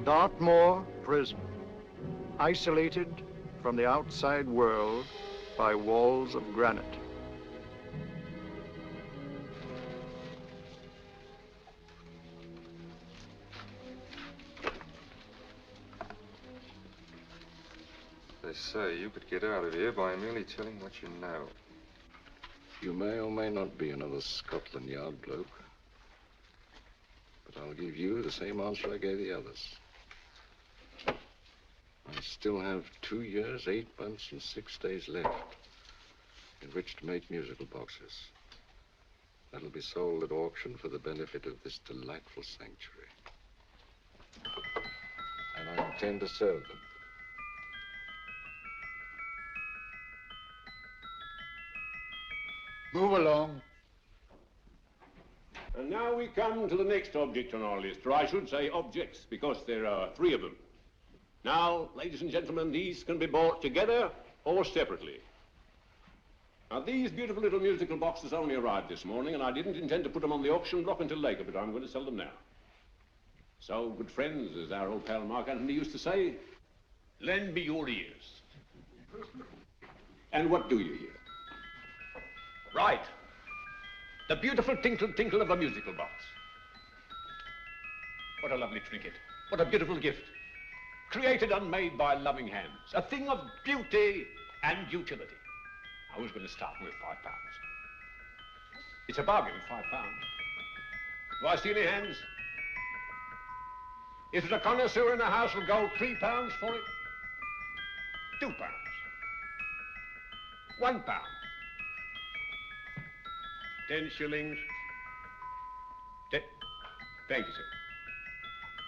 Dartmoor prison, isolated from the outside world by walls of granite. They say you could get out of here by merely telling what you know. You may or may not be another Scotland Yard bloke. But I'll give you the same answer I gave the others. I still have 2 years, 8 months, and 6 days left in which to make musical boxes. That'll be sold at auction for the benefit of this delightful sanctuary. And I intend to serve them. Move along. And now we come to the next object on our list, or I should say objects, because there are 3 of them. Now, ladies and gentlemen, these can be bought together or separately. Now, these beautiful little musical boxes only arrived this morning, and I didn't intend to put them on the auction block until later, but I'm going to sell them now. So, good friends, as our old pal Mark Antony used to say, lend me your ears. And what do you hear? Right. The beautiful tinkle tinkle of a musical box. What a lovely trinket. What a beautiful gift. Created and made by loving hands. A thing of beauty and utility. I was going to start with £5. It's a bargain, £5. Do I see any hands? If there's a connoisseur in the house, will go £3 for it. £2. £1. 10 shillings. Thank you, sir.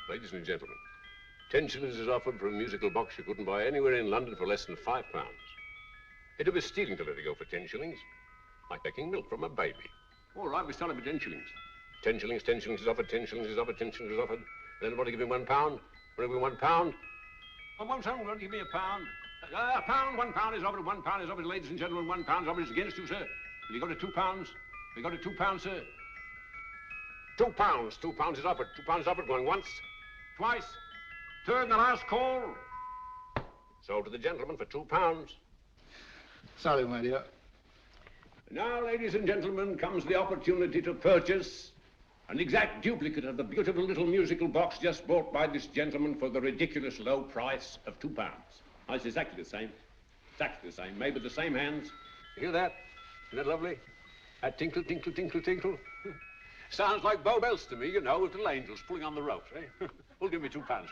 Ladies and gentlemen, 10 shillings is offered for a musical box you couldn't buy anywhere in London for less than £5. It'd be stealing to let it go for 10 shillings. Like taking milk from a baby. All right, we sell it for 10 shillings. 10 shillings, 10 shillings is offered, 10 shillings is offered, 10 shillings is offered. Then everybody give me £1. Want to give me £1? Oh, won't someone want to give me £1? A pound, £1 is offered, £1 is offered, ladies and gentlemen, £1 offered is against you, sir. Will you go to £2? We got to £2, sir. £2. £2 is offered. £2 is offered. Going once, twice, third and the last call. Sold to the gentleman for £2. Sorry, my dear. Now, ladies and gentlemen, comes the opportunity to purchase an exact duplicate of the beautiful little musical box just bought by this gentleman for the ridiculous low price of £2. Oh, it's exactly the same. Exactly the same. Made with the same hands. You hear that? Isn't that lovely? That tinkle, tinkle, tinkle, tinkle. Sounds like Bow Bells to me, you know, with little angels pulling on the ropes, eh? Who'll give me £2 for it?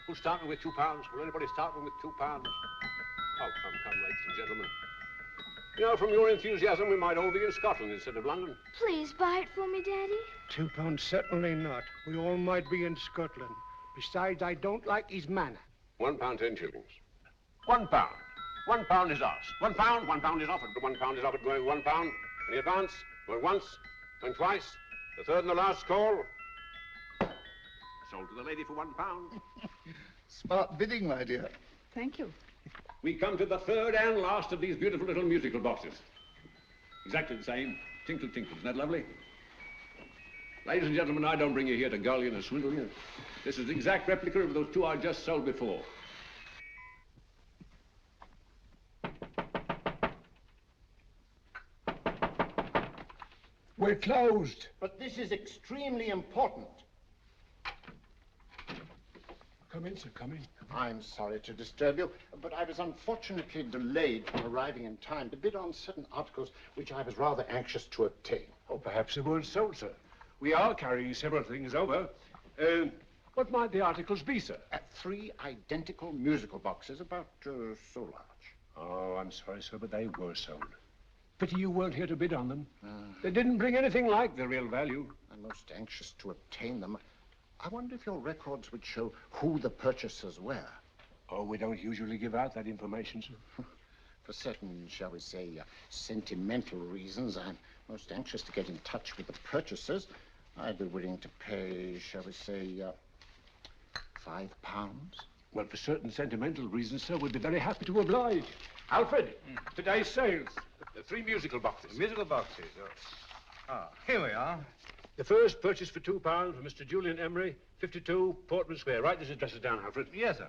Who's starting with £2? Will anybody start with £2? Oh, come, ladies and gentlemen. You know, from your enthusiasm, we might all be in Scotland instead of London. Please buy it for me, Daddy. £2, certainly not. We all might be in Scotland. Besides, I don't like his manner. £1, 10 shillings. £1. £1 is ours. £1 is offered. £1 is offered, going £1. Any advance? Going once, going twice, the third and the last call. Sold to the lady for £1. Smart bidding, my dear. Thank you. We come to the third and last of these beautiful little musical boxes. Exactly the same. Tinkle, tinkle. Isn't that lovely? Ladies and gentlemen, I don't bring you here to gull you and swindle you. This is the exact replica of those 2 I just sold before. We're closed. But this is extremely important. Come in, sir, come in. I'm sorry to disturb you, but I was unfortunately delayed from arriving in time to bid on certain articles which I was rather anxious to obtain. Oh, perhaps they weren't sold, sir. We are carrying several things over. What might the articles be, sir? 3 identical musical boxes, about so large. Oh, I'm sorry, sir, but they were sold. Pity you weren't here to bid on them. They didn't bring anything like the real value. I'm most anxious to obtain them. I wonder if your records would show who the purchasers were. Oh, we don't usually give out that information, sir. For certain, shall we say, sentimental reasons, I'm most anxious to get in touch with the purchasers. I'd be willing to pay, shall we say, £5. Well, for certain sentimental reasons, sir, we'd be very happy to oblige. Alfred, today's sales. The 3 musical boxes. Musical boxes? Oh. Ah, here we are. The first purchase for £2 from Mr. Julian Emery, 52 Portman Square. Write these addresses down, Alfred. Yes, sir.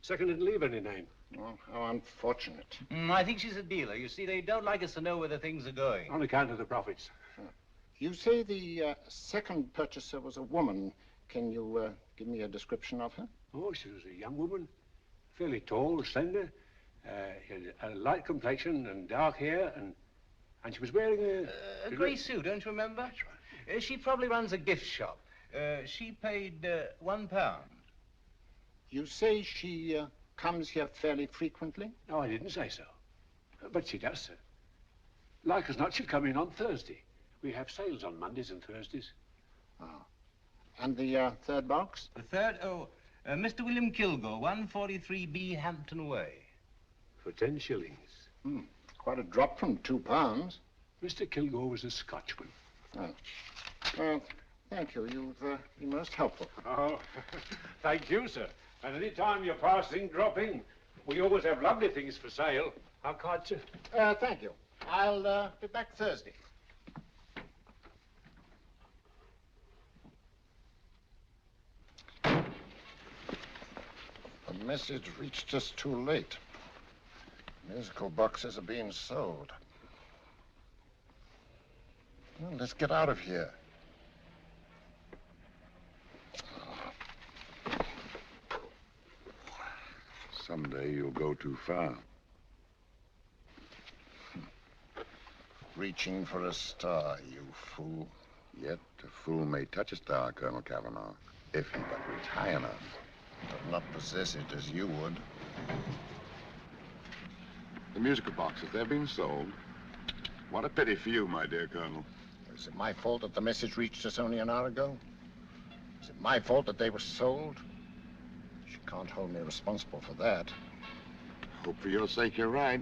Second didn't leave any name. Well, how unfortunate. I think she's a dealer. You see, they don't like us to know where the things are going. On account of the profits. You say the second purchaser was a woman. Can you give me a description of her? Oh, she was a young woman, fairly tall, slender, had a light complexion and dark hair, and she was wearing A grey suit, don't you remember? That's right. She probably runs a gift shop. She paid £1. You say she comes here fairly frequently? No, I didn't say so. But she does, sir. Like as not, she'll come in on Thursday. We have sales on Mondays and Thursdays. Oh. And the third box? The third, Mr. William Kilgore, 143B Hampton Way. For 10 shillings. Quite a drop from £2. Mr. Kilgore was a Scotchman. Oh. Well, thank you. You've been most helpful. Oh, thank you, sir. And any time you're passing, dropping, we always have lovely things for sale. How kind, sir? Thank you. I'll be back Thursday. The message reached us too late. Musical boxes are being sold. Well, let's get out of here. Someday you'll go too far. Reaching for a star, you fool. Yet a fool may touch a star, Colonel Cavanaugh, if he but reach high enough. But not possess it as you would. The musical boxes, they're being sold. What a pity for you, my dear Colonel. Is it my fault that the message reached us only an hour ago? Is it my fault that they were sold? You can't hold me responsible for that. Hope for your sake you're right.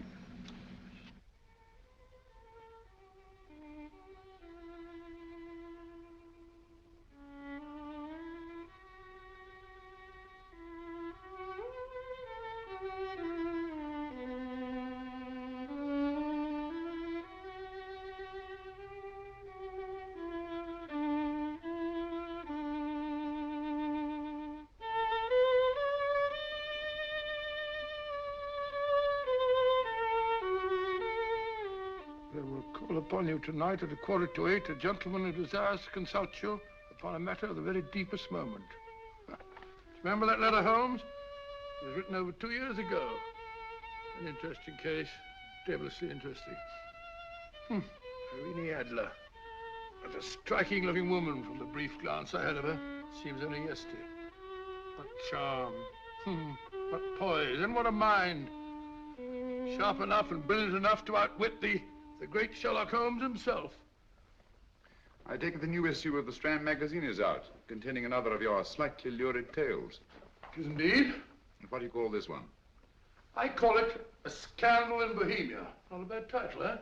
Upon you tonight at 7:45, a gentleman who desires to consult you upon a matter of the very deepest moment. Remember that letter, Holmes? It was written over 2 years ago. An interesting case, devilishly interesting. Irene Adler. What a striking-looking woman from the brief glance I had of her. Seems only yesterday. What charm. What poise, and what a mind. Sharp enough and brilliant enough to outwit the great Sherlock Holmes himself. I take it the new issue of the Strand magazine is out, containing another of your slightly lurid tales. It is indeed. And what do you call this one? I call it A Scandal in Bohemia. Not a bad title, eh?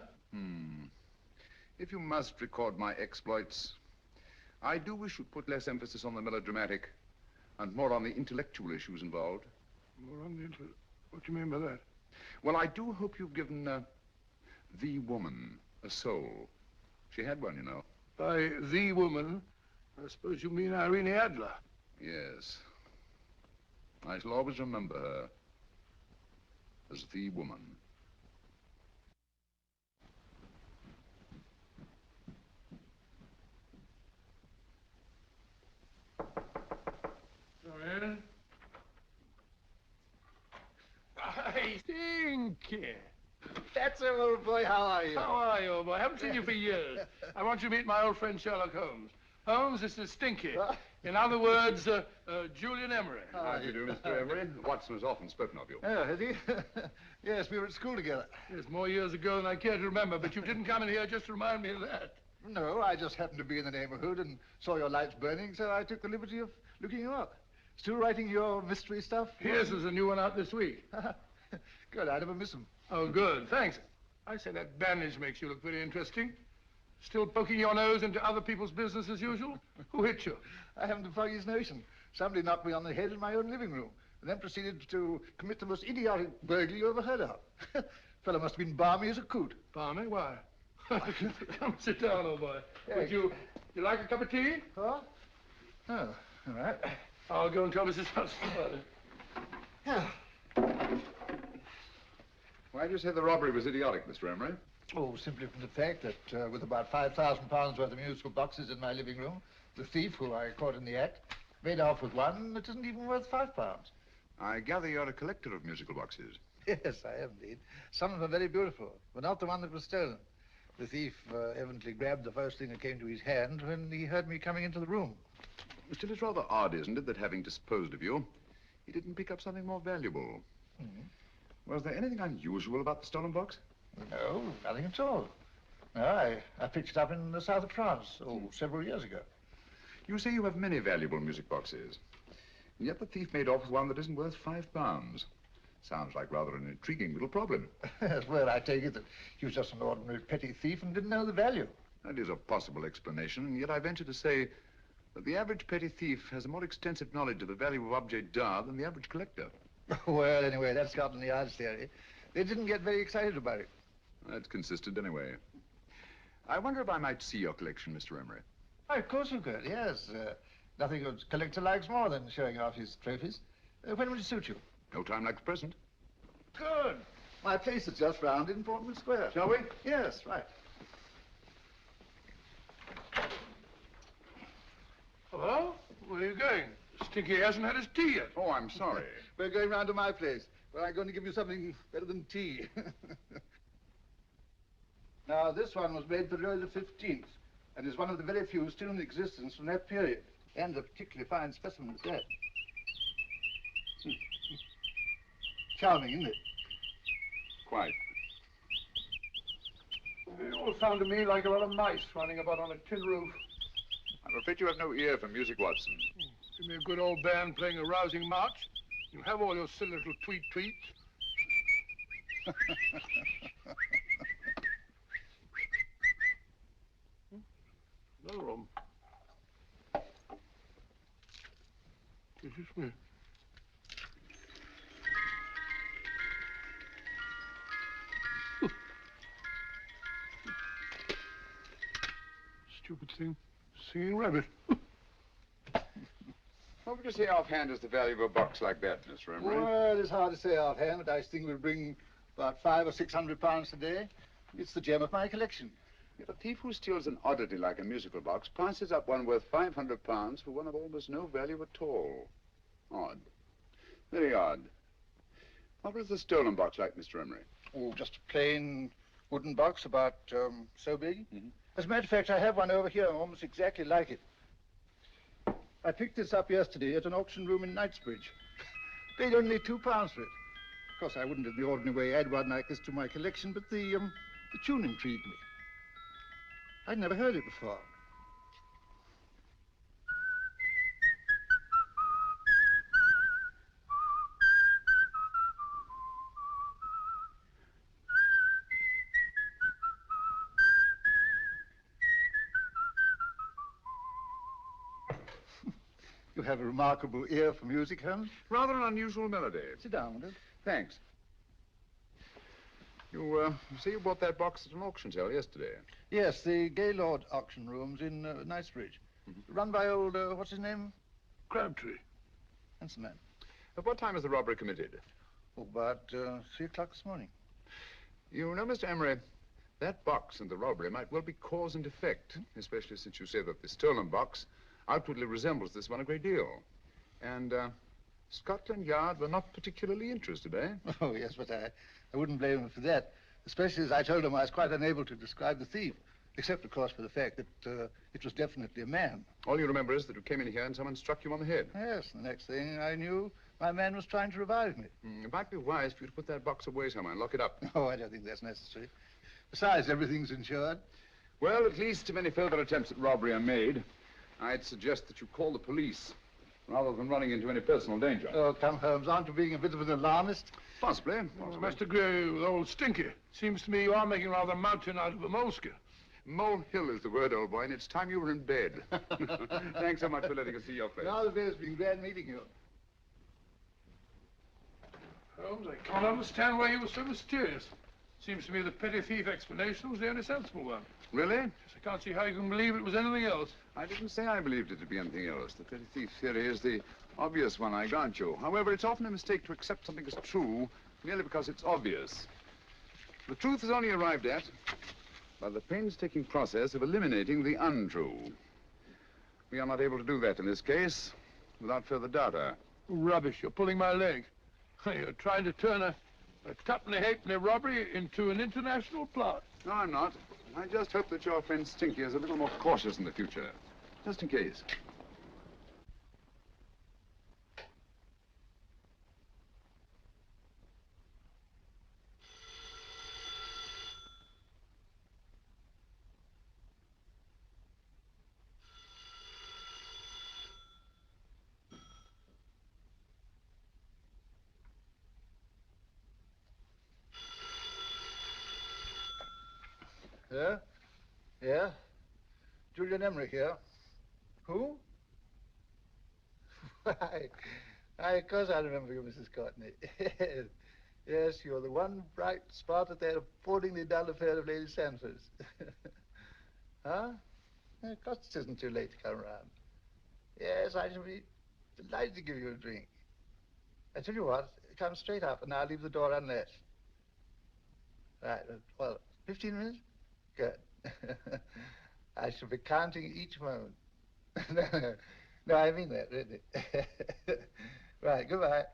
If you must record my exploits, I do wish you'd put less emphasis on the melodramatic and more on the intellectual issues involved. More on the what do you mean by that? Well, I do hope you've given the woman a soul. She had one, you know. By the woman, I suppose you mean Irene Adler. Yes. I shall always remember her as the woman. Come in. I Stinky. That's it, old boy. How are you? How are you, old boy? I haven't seen you for years. I want you to meet my old friend Sherlock Holmes. Holmes, this is Stinky. In other words, Julian Emery. How do you do, Mr. Emery? Watson has often spoken of you. Oh, has he? Yes, we were at school together. Yes, more years ago than I care to remember, but you didn't come in here just to remind me of that. No, I just happened to be in the neighborhood and saw your lights burning, so I took the liberty of looking you up. Still writing your mystery stuff? Yes, there's a new one out this week. Good, I never miss them. Oh, good, thanks. I say that bandage makes you look very interesting. Still poking your nose into other people's business as usual? Who hit you? I haven't the foggiest notion. Somebody knocked me on the head in my own living room, and then proceeded to commit the most idiotic burglary you ever heard of. Fellow must have been balmy as a coot. Balmy? Why? Come sit down, old boy. But you You like a cup of tea? Oh? Oh, all right. I'll go and tell Mrs. Hudson about it. Yeah. Why do you say the robbery was idiotic, Mr. Emery? Oh, simply from the fact that with about £5,000 worth of musical boxes in my living room, the thief, who I caught in the act, made off with one that isn't even worth £5. I gather you're a collector of musical boxes. Yes, I am indeed. Some of them are very beautiful, but not the one that was stolen. The thief evidently grabbed the first thing that came to his hand when he heard me coming into the room. Still, it's rather odd, isn't it, that having disposed of you, he didn't pick up something more valuable. Was there anything unusual about the stolen box? No, nothing at all. No, I picked it up in the south of France, several years ago. You say you have many valuable music boxes, and yet the thief made off with one that isn't worth £5. Sounds like rather an intriguing little problem. Well, I take it that he was just an ordinary petty thief and didn't know the value. That is a possible explanation, and yet I venture to say that the average petty thief has a more extensive knowledge of the value of objets d'art than the average collector. Well, anyway, that's Scotland Yard's theory. They didn't get very excited about it. That's consistent anyway. I wonder if I might see your collection, Mr. Emery. Oh, of course you could, yes. Nothing a collector likes more than showing off his trophies. When would it suit you? No time like the present. Good. My place is just round in Portman Square. Shall we? Yes, right. Hello? Where are you going? Stinky hasn't had his tea yet. Oh, I'm sorry. We're going round to my place, where I'm going to give you something better than tea. Now, this one was made for Louis XV, and is one of the very few still in existence from that period, and a particularly fine specimen at that. Charming, isn't it? Quite. They all sound to me like a lot of mice running about on a tin roof. I'm afraid you have no ear for music, Watson. Give me a good old band playing a rousing march. You have all your silly little tweets. Another room. This is me. Stupid thing. Singing rabbit. What would you say offhand is the value of a box like that, Mr. Emery? Well, it's hard to say offhand, but I think we'll bring about £500 or £600 today. It's the gem of my collection. Yet a thief who steals an oddity like a musical box passes up one worth £500 for one of almost no value at all. Odd. Very odd. What was the stolen box like, Mr. Emery? Oh, just a plain wooden box about so big. As a matter of fact, I have one over here almost exactly like it. I picked this up yesterday at an auction room in Knightsbridge. Paid only £2 for it. Of course, I wouldn't in the ordinary way add one like this to my collection, but the tune intrigued me. I'd never heard it before. You have a remarkable ear for music, Holmes. Rather an unusual melody. Sit down, will you? Thanks. You say you bought that box at an auction sale yesterday? Yes, the Gaylord auction rooms in Knightsbridge. Run by old, what's his name? Crabtree. Handsome man. At what time was the robbery committed? Oh, about 3 o'clock this morning. You know, Mr. Emery, that box and the robbery might well be cause and effect, especially since you say that the stolen box outwardly resembles this one a great deal. And Scotland Yard were not particularly interested, eh? Oh, yes, but I wouldn't blame him for that, especially as I told him I was quite unable to describe the thief, except, of course, for the fact that it was definitely a man. All you remember is that you came in here and someone struck you on the head. Yes, the next thing I knew, my man was trying to revive me. It might be wise for you to put that box away somewhere and lock it up. Oh, I don't think that's necessary. Besides, everything's insured. Well, at least if any further attempts at robbery are made, I'd suggest that you call the police, rather than running into any personal danger. Oh, come, Holmes, aren't you being a bit of an alarmist? Possibly. I must agree with old Stinky. Seems to me you are making rather a mountain out of a molehill. Molehill is the word, old boy, and it's time you were in bed. Thanks so much for letting us see your place. Now the best. It's been glad meeting you. Holmes, I can't understand why you were so mysterious. Seems to me the petty thief explanation was the only sensible one. Really? Yes, I can't see how you can believe it was anything else. I didn't say I believed it to be anything else. The petty thief theory is the obvious one, I grant you. However, it's often a mistake to accept something as true merely because it's obvious. The truth is only arrived at by the painstaking process of eliminating the untrue. We are not able to do that in this case without further data. Rubbish, you're pulling my leg. You're trying to turn a tuppenny halfpenny robbery into an international plot. No, I'm not. I just hope that your friend Stinky is a little more cautious in the future. Just in case. Yeah? Yeah? Julian Emery here. Who? Why, of course I remember you, Mrs. Courtney. Yes, you're the one bright spot at that appallingly dull affair of Lady Sanford's. Huh? Of course it isn't too late to come around. Yes, I shall be delighted to give you a drink. I tell you what, come straight up and I'll leave the door unlatched. Right, well, 15 minutes? Good. I shall be counting each moment. No, I mean that, really. Right, goodbye.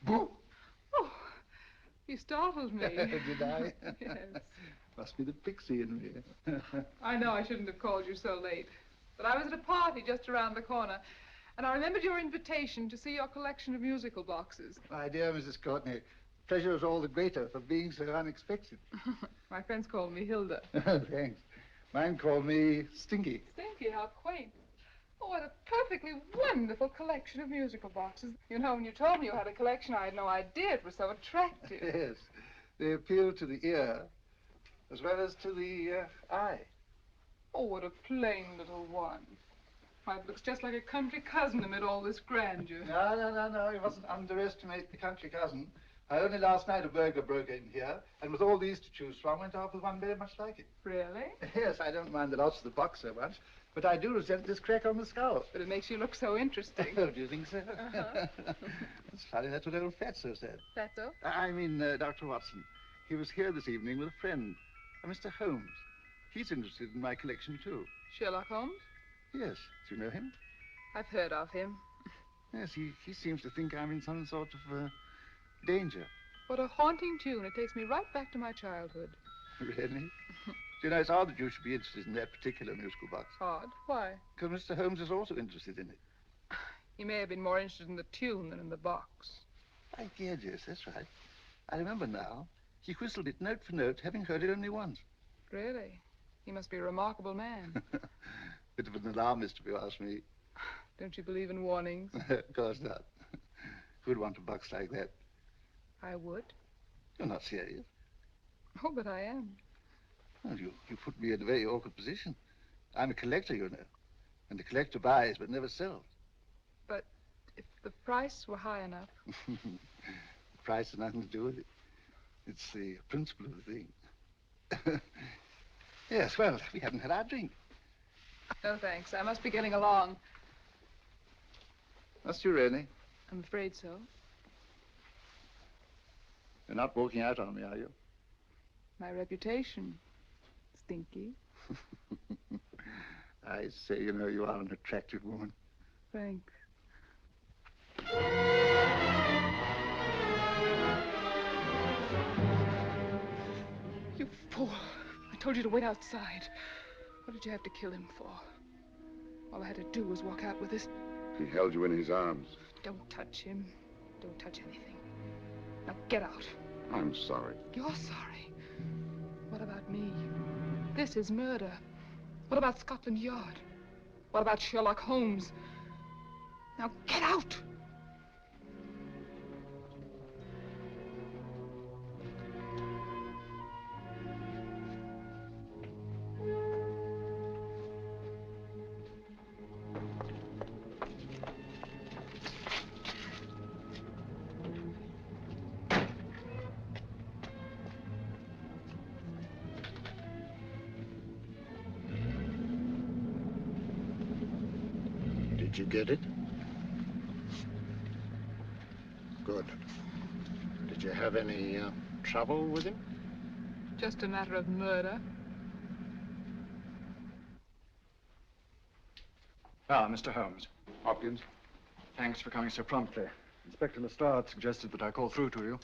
Boo! Oh, you startled me. Did I? Yes. Must be the pixie in me. I know I shouldn't have called you so late, but I was at a party just around the corner, and I remembered your invitation to see your collection of musical boxes. My dear Mrs. Courtney, pleasure is all the greater for being so unexpected. My friends call me Hilda. Thanks. Mine call me Stinky. Stinky, how quaint. Oh, what a perfectly wonderful collection of musical boxes. You know, when you told me you had a collection, I had no idea it was so attractive. Yes. They appeal to the ear as well as to the eye. Oh, what a plain little one. Why, it looks just like a country cousin amid all this grandeur. No. You mustn't underestimate the country cousin. Only last night a burglar broke in here, and with all these to choose from, went off with one very much like it. Really? Yes, I don't mind the loss of the box so much, but I do resent this crack on the skull. But it makes you look so interesting. Oh, do you think so? Uh-huh. It's funny, that's what old Fatso said. Fatso? I mean, Dr. Watson. He was here this evening with a friend, a Mr. Holmes. He's interested in my collection, too. Sherlock Holmes? Yes. Do you know him? I've heard of him. Yes, he seems to think I'm in some sort of danger. What a haunting tune. It takes me right back to my childhood. Really? Do you know, it's odd that you should be interested in that particular musical box. Odd? Why? Because Mr. Holmes is also interested in it. He may have been more interested in the tune than in the box. My dear Jess, that's right. I remember now. He whistled it note for note, having heard it only once. Really? He must be a remarkable man. Bit of an alarmist, if you ask me. Don't you believe in warnings? Of course not. Who'd want a box like that? I would. You're not serious. Oh, but I am. Well, you put me in a very awkward position. I'm a collector, you know. And the collector buys but never sells. But if the price were high enough... The price has nothing to do with it. It's the principle of the thing. Yes, well, we haven't had our drink. No, thanks. I must be getting along. Must you really? I'm afraid so. You're not walking out on me, are you? My reputation. Stinky. I say, you know, you are an attractive woman. Thanks. You fool. I told you to wait outside. What did you have to kill him for? All I had to do was walk out with this. He held you in his arms. Don't touch him. Don't touch anything. Now get out. I'm sorry. You're sorry. What about me? This is murder. What about Scotland Yard? What about Sherlock Holmes? Now get out! Did you get it? Good. Did you have any trouble with him? Just a matter of murder. Ah, Mr. Holmes. Hopkins? Thanks for coming so promptly. Inspector Lestrade suggested that I call through to you.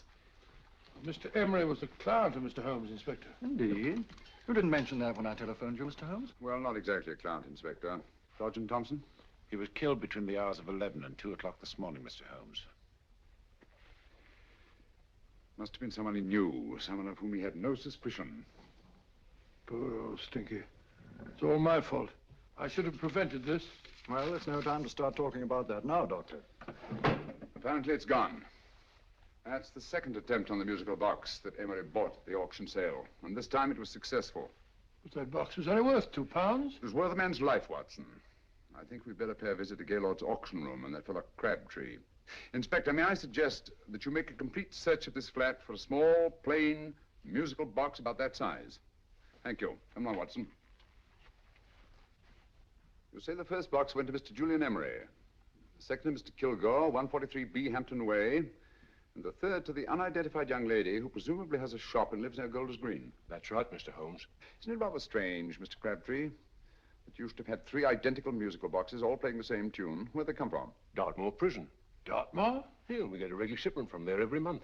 Mr. Emery was the client of Mr. Holmes, Inspector. Indeed. You didn't mention that when I telephoned you, Mr. Holmes. Well, not exactly a client, Inspector. Sergeant Thompson? He was killed between the hours of 11 and 2 o'clock this morning, Mr. Holmes. Must have been someone he knew, someone of whom he had no suspicion. Poor old Stinky. It's all my fault. I should have prevented this. Well, it's no time to start talking about that now, Doctor. Apparently it's gone. That's the second attempt on the musical box that Emery bought at the auction sale. And this time it was successful. But that box was only worth £2. It was worth a man's life, Watson. I think we'd better pay a visit to Gaylord's auction room and that fellow Crabtree. Inspector, may I suggest that you make a complete search of this flat for a small, plain, musical box about that size? Thank you. Come on, Watson. You say the first box went to Mr. Julian Emery. The second to Mr. Kilgore, 143B Hampton Way. And the third to the unidentified young lady who presumably has a shop and lives near Golders Green. That's right, Mr. Holmes. Isn't it rather strange, Mr. Crabtree, that you should have had 3 identical musical boxes all playing the same tune? Where'd they come from? Dartmoor Prison. Dartmoor? Yeah, we get a regular shipment from there every month.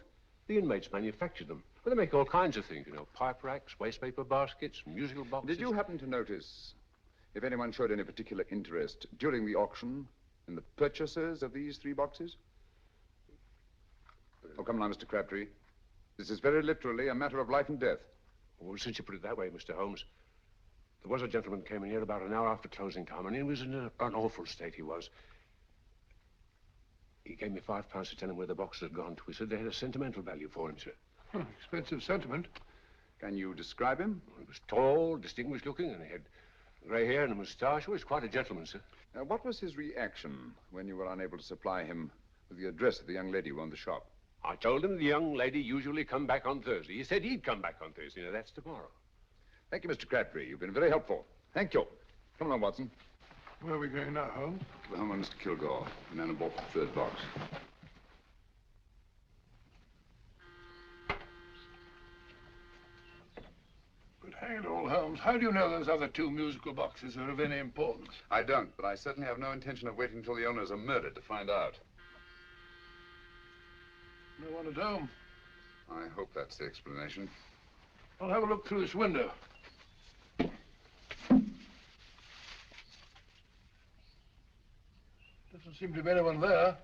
The inmates manufacture them. Well, they make all kinds of things, you know, pipe racks, waste paper baskets, musical boxes. Did you happen to notice if anyone showed any particular interest during the auction in the purchasers of these 3 boxes? Oh, come now, Mr. Crabtree. This is very literally a matter of life and death. Well, since you put it that way, Mr. Holmes, there was a gentleman came in here about an hour after closing time, and he was in an awful state, he was. He gave me £5 to tell him where the boxes had gone to. He said they had a sentimental value for him, sir. Expensive sentiment. Can you describe him? Well, he was tall, distinguished looking, and he had grey hair and a moustache. He was quite a gentleman, sir. What was his reaction when you were unable to supply him with the address of the young lady who owned the shop? I told him the young lady usually come back on Thursday. He said he'd come back on Thursday. Now, that's tomorrow. Thank you, Mr. Crabtree. You've been very helpful. Thank you. Come along, Watson. Where are we going now, Holmes? To the home of Mr. Kilgore, the man who bought the 3rd box. But hang it all, Holmes, how do you know those other 2 musical boxes are of any importance? I don't, but I certainly have no intention of waiting until the owners are murdered to find out. No one at home. I hope that's the explanation. I'll have a look through this window. Doesn't seem to be anyone there.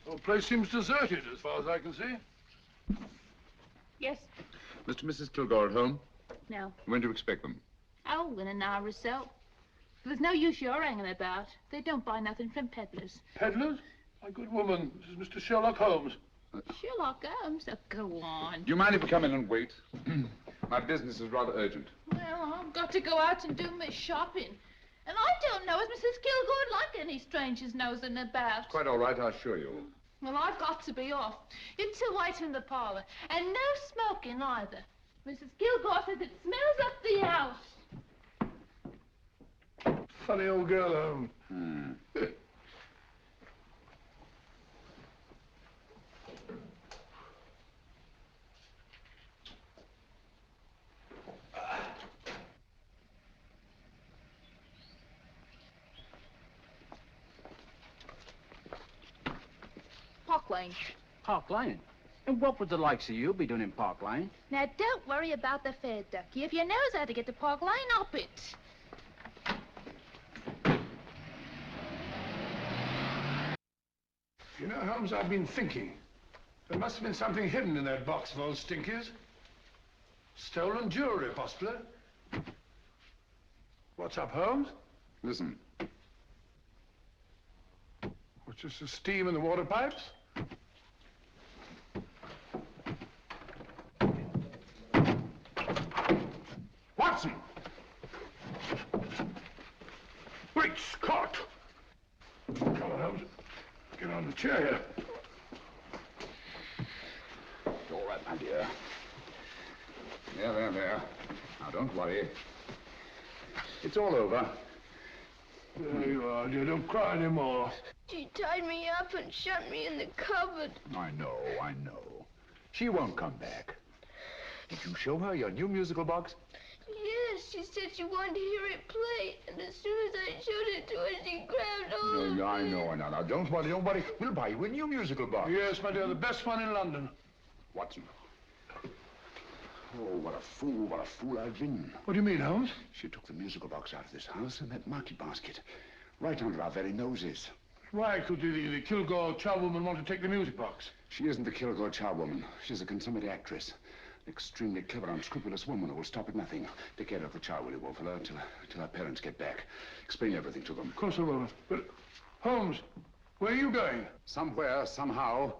The whole place seems deserted, as far as I can see. Yes. Mr. and Mrs. Kilgore at home? No. When do you expect them? Oh, in an hour or so. There's no use your hanging about. They don't buy nothing from peddlers. Peddlers? My good woman, this is Mr. Sherlock Holmes. Sherlock Holmes? Oh, go on. Do you mind if we come in and wait? My business is rather urgent. Well, I've got to go out and do my shopping. And I don't know if Mrs. Kilgore like any strangers nosing about. Quite all right, I assure you. Well, I've got to be off. You two wait in the parlor. And no smoking either. Mrs. Kilgore says it smells up the house. Funny old girl, Holmes. Park Lane. Park Lane? And what would the likes of you be doing in Park Lane? Now, don't worry about the fare, Ducky. If you knows how to get to Park Lane, up it. You know, Holmes, I've been thinking. There must have been something hidden in that box of old Stinky's. Stolen jewelry, possibly. What's up, Holmes? Listen. What's this, the steam in the water pipes? Watson! Great Scott! Come on, Holmes. Get on the chair here. All right, my dear. There. Now, don't worry. It's all over. There you are, dear. Don't cry anymore. She tied me up and shut me in the cupboard. I know. She won't come back. Did you show her your new musical box? Yes, she said she wanted to hear it play, and as soon as I showed it to her, she grabbed hold of No, I me. know. Now, don't worry. We'll buy you a new musical box. Yes, my dear, the best one in London. Watson. Oh, what a fool I've been. What do you mean, Holmes? She took the musical box out of this house in that market basket, right under our very noses. Why could the Kilgore charwoman want to take the music box? She isn't the Kilgore charwoman. She's a consummate actress. An extremely clever, unscrupulous woman who will stop at nothing. Take care of the child, will you, Wolfella, until our parents get back. Explain everything to them. Of course I will. But, Holmes, where are you going? Somewhere, somehow,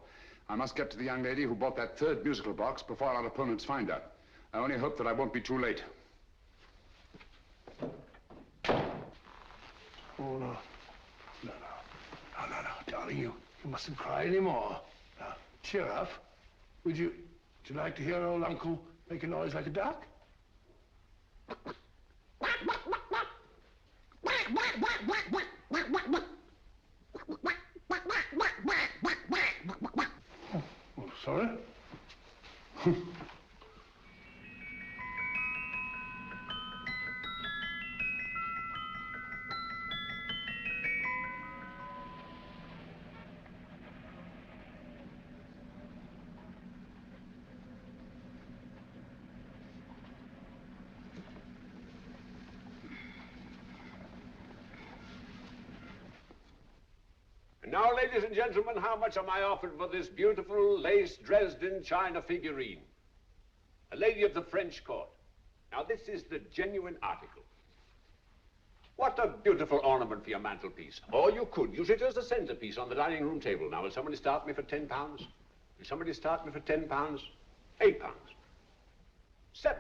I must get to the young lady who bought that third musical box before our opponents find her. I only hope that I won't be too late. Oh, no. No, darling, you mustn't cry anymore. Now, cheer up. Would you like to hear old Uncle make a noise like a duck? Oh, sorry. And now, ladies and gentlemen, how much am I offered for this beautiful lace Dresden china figurine? A lady of the French court. Now, this is the genuine article. What a beautiful ornament for your mantelpiece. Or you could use it as a centerpiece on the dining room table. Now, will somebody start me for £10? Will somebody start me for £10? £8? £7?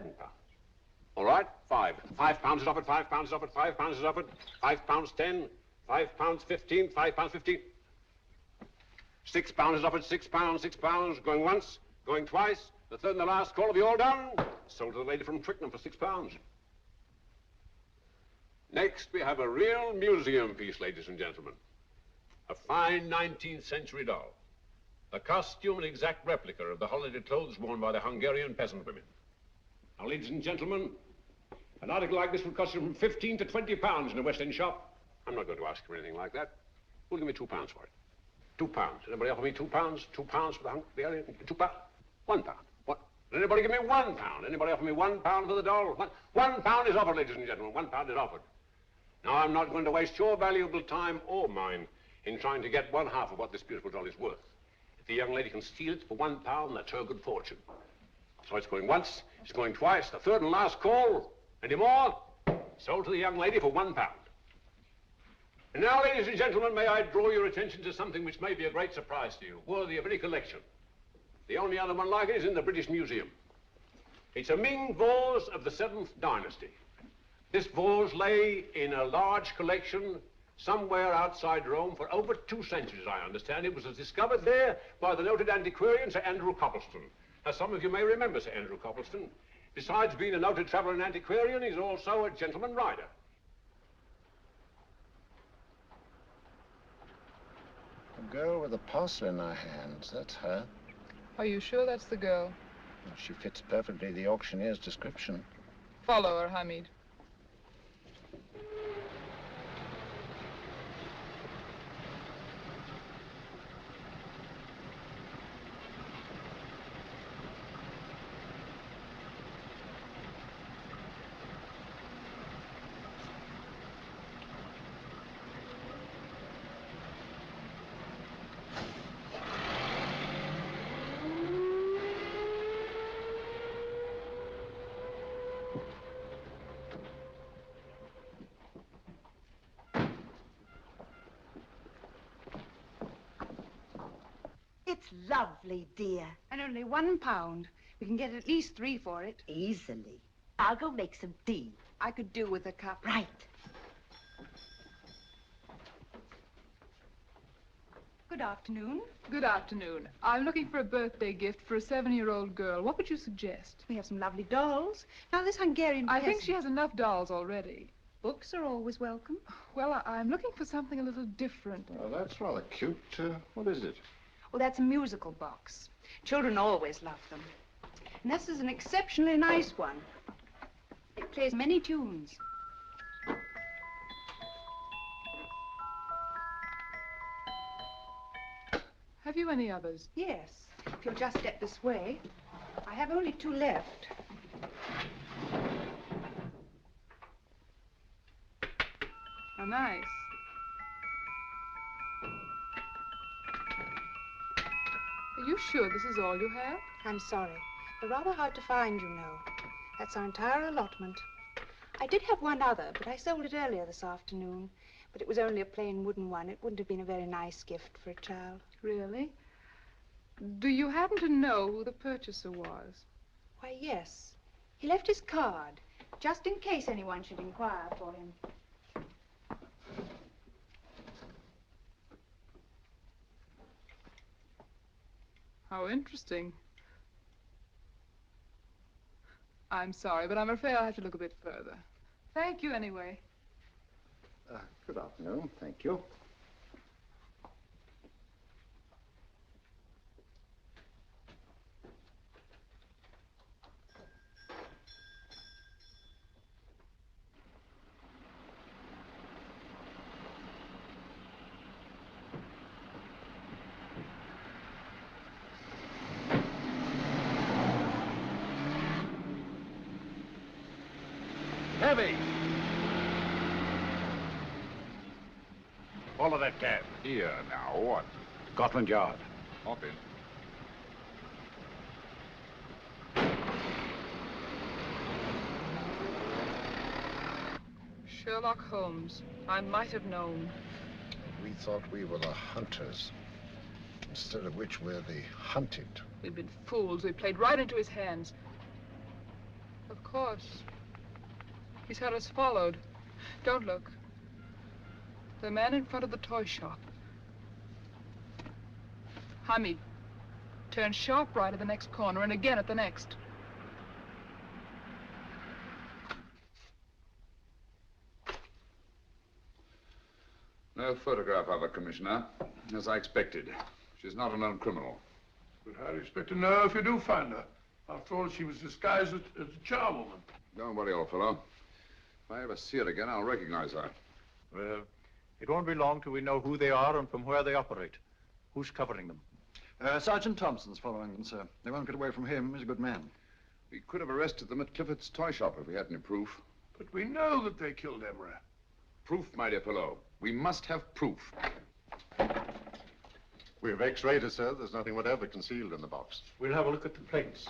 All right, £5 is offered, £5 is offered, £5 is offered, £5.10, £5.15, £5.15. £6 is offered, £6, going once, going twice, the third and the last call. Have you all done? Sold to the lady from Twickenham for £6. Next, we have a real museum piece, ladies and gentlemen. A fine 19th century doll. A costume, an exact replica of the holiday clothes worn by the Hungarian peasant women. Now, ladies and gentlemen, an article like this would cost you from £15 to £20 in a West End shop. I'm not going to ask for anything like that. Who'll give me £2 for it? £2. Anybody offer me £2? £2 for the Hungarian? £2? £1. What? Anybody give me £1? Anybody offer me £1 for the doll? £1 is offered, ladies and gentlemen. £1 is offered. Now, I'm not going to waste your valuable time or mine in trying to get one half of what this beautiful doll is worth. If the young lady can steal it for £1, that's her good fortune. So it's going once, it's going twice, the third and last call. Any more? Sold to the young lady for £1. And now, ladies and gentlemen, may I draw your attention to something which may be a great surprise to you, worthy of any collection. The only other one like it is in the British Museum. It's a Ming vase of the 7th dynasty. This vase lay in a large collection somewhere outside Rome for over 2 centuries, I understand. It was discovered there by the noted antiquarian, Sir Andrew Coppleston. As some of you may remember Sir Andrew Coppleston, besides being a noted traveler and antiquarian, he's also a gentleman rider. The girl with the parcel in her hands, that's her. Are you sure that's the girl? Well, she fits perfectly the auctioneer's description. Follow her, Hamid. It's lovely, dear. And only £1. We can get at least 3 for it. Easily. I'll go make some tea. I could do with a cup. Right. Good afternoon. Good afternoon. I'm looking for a birthday gift for a 7-year-old girl. What would you suggest? We have some lovely dolls. Now, this Hungarian I think peasant- she has enough dolls already. Books are always welcome. Well, I'm looking for something a little different. Oh, that's rather cute. What is it? Well, that's a musical box. Children always love them. And this is an exceptionally nice one. It plays many tunes. Have you any others? Yes, if you'll just step this way. I have only 2 left. How nice. Are you sure this is all you have? I'm sorry. They're rather hard to find, you know. That's our entire allotment. I did have one other, but I sold it earlier this afternoon. But it was only a plain wooden one. It wouldn't have been a very nice gift for a child. Really? Do you happen to know who the purchaser was? Why, yes. He left his card, just in case anyone should inquire for him. How interesting. I'm sorry, but I'm afraid I'll have to look a bit further. Thank you anyway. Good afternoon. Thank you. Heavy! Follow that cab. Here now, what? Scotland Yard. Hop in. Sherlock Holmes. I might have known. We thought we were the hunters, instead of which we're the hunted. We've been fools. We played right into his hands. Of course. He's had us followed. Don't look. The man in front of the toy shop. Hamid. Turn sharp right at the next corner and again at the next. No photograph of her, Commissioner, as I expected. She's not a known criminal. But how do you expect to know if you do find her? After all, she was disguised as a charwoman. Don't worry, old fellow. If I ever see her again, I'll recognize her. Well, it won't be long till we know who they are and from where they operate. Who's covering them? Sergeant Thompson's following them, sir. They won't get away from him. He's a good man. We could have arrested them at Clifford's toy shop if we had any proof. But we know that they killed Emery. Proof, my dear fellow. We must have proof. We've x-rayed it, sir. There's nothing whatever concealed in the box. We'll have a look at the plates.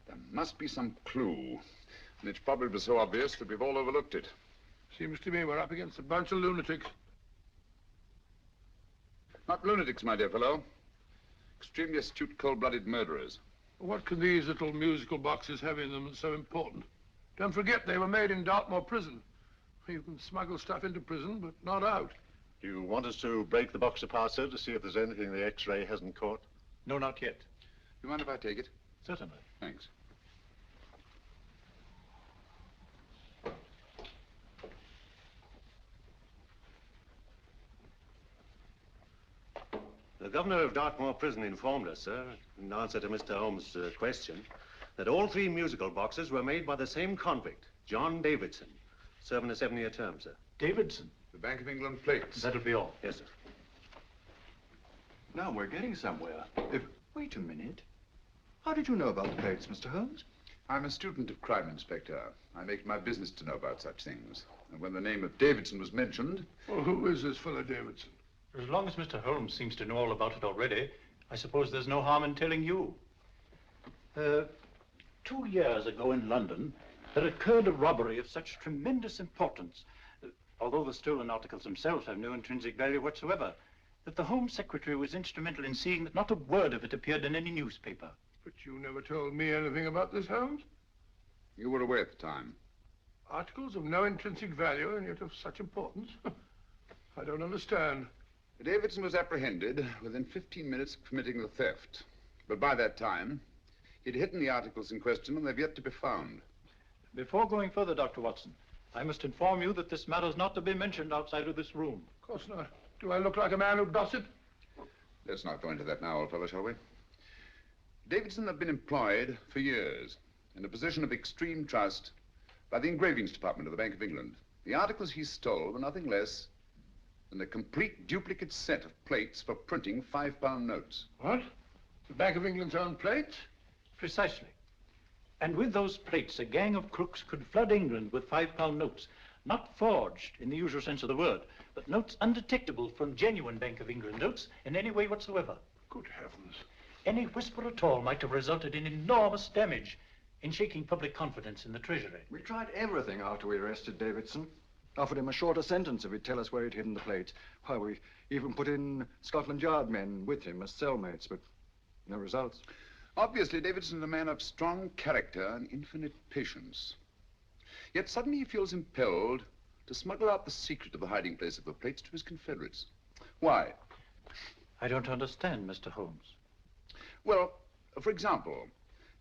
There must be some clue. And it's probably so obvious that we've all overlooked it. Seems to me we're up against a bunch of lunatics. Not lunatics, my dear fellow. Extremely astute, cold-blooded murderers. What can these little musical boxes have in them that's so important? Don't forget they were made in Dartmoor prison. You can smuggle stuff into prison, but not out. Do you want us to break the box apart, sir, to see if there's anything the x-ray hasn't caught? No, not yet. You mind if I take it? Certainly. Thanks. The governor of Dartmoor Prison informed us, sir, in answer to Mr. Holmes' question, that all 3 musical boxes were made by the same convict, John Davidson, serving a 7-year term, sir. Davidson? The Bank of England plates. That'll be all. Yes, sir. Now we're getting somewhere. Wait a minute. How did you know about the plates, Mr. Holmes? I'm a student of crime, Inspector. I make it my business to know about such things. And when the name of Davidson was mentioned... Well, who is this fellow Davidson? As long as Mr. Holmes seems to know all about it already, I suppose there's no harm in telling you. 2 years ago in London, there occurred a robbery of such tremendous importance, although the stolen articles themselves have no intrinsic value whatsoever, that the Home Secretary was instrumental in seeing that not a word of it appeared in any newspaper. But you never told me anything about this, Holmes. You were away at the time. Articles of no intrinsic value and yet of such importance? I don't understand. Davidson was apprehended within 15 minutes of committing the theft. But by that time, he'd hidden the articles in question and they've yet to be found. Before going further, Dr. Watson, I must inform you that this matter is not to be mentioned outside of this room. Of course not. Do I look like a man who'd gossip? Let's not go into that now, old fellow, shall we? Davidson had been employed for years in a position of extreme trust by the engravings department of the Bank of England. The articles he stole were nothing less than a complete duplicate set of plates for printing £5 notes. What? The Bank of England's own plates? Precisely. And with those plates, a gang of crooks could flood England with £5 notes, not forged in the usual sense of the word, but notes undetectable from genuine Bank of England notes in any way whatsoever. Good heavens. Any whisper at all might have resulted in enormous damage in shaking public confidence in the Treasury. We tried everything after we arrested Davidson. Offered him a shorter sentence if he'd tell us where he'd hidden the plates. Why, we even put in Scotland Yard men with him as cellmates, but no results. Obviously, Davidson's a man of strong character and infinite patience. Yet suddenly he feels impelled to smuggle out the secret of the hiding place of the plates to his confederates. Why? I don't understand, Mr. Holmes. Well, for example,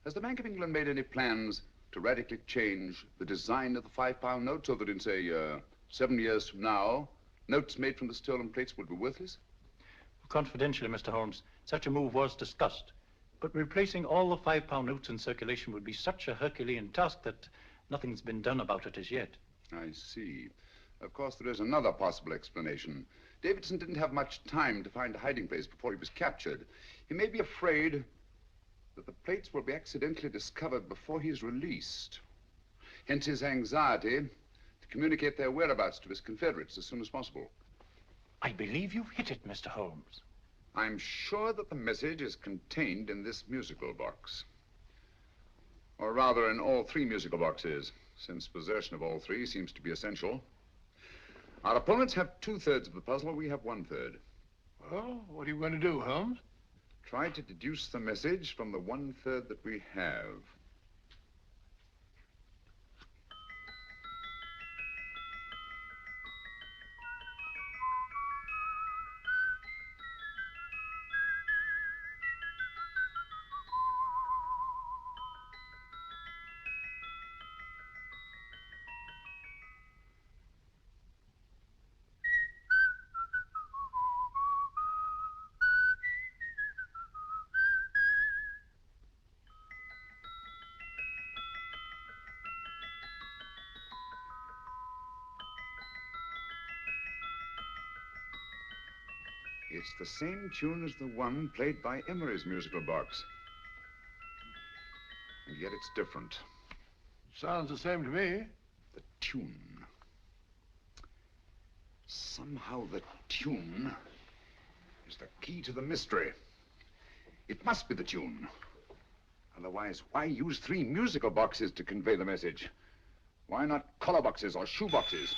has the Bank of England made any plans to radically change the design of the £5 note so that in, say, 7 years from now, notes made from the stolen plates would be worthless? Confidentially, Mr. Holmes, such a move was discussed. But replacing all the £5 notes in circulation would be such a Herculean task that nothing's been done about it as yet. I see. Of course, there is another possible explanation. Davidson didn't have much time to find a hiding place before he was captured. He may be afraid that the plates will be accidentally discovered before he's released. Hence his anxiety to communicate their whereabouts to his confederates as soon as possible. I believe you've hit it, Mr. Holmes. I'm sure that the message is contained in this musical box. Or rather, in all 3 musical boxes, since possession of all 3 seems to be essential. Our opponents have 2/3 of the puzzle, we have 1/3. Well, what are you going to do, Holmes? Try to deduce the message from the 1/3 that we have. It's the same tune as the one played by Emery's musical box. And yet it's different. Sounds the same to me. The tune. Somehow the tune is the key to the mystery. It must be the tune. Otherwise, why use 3 musical boxes to convey the message? Why not collar boxes or shoe boxes?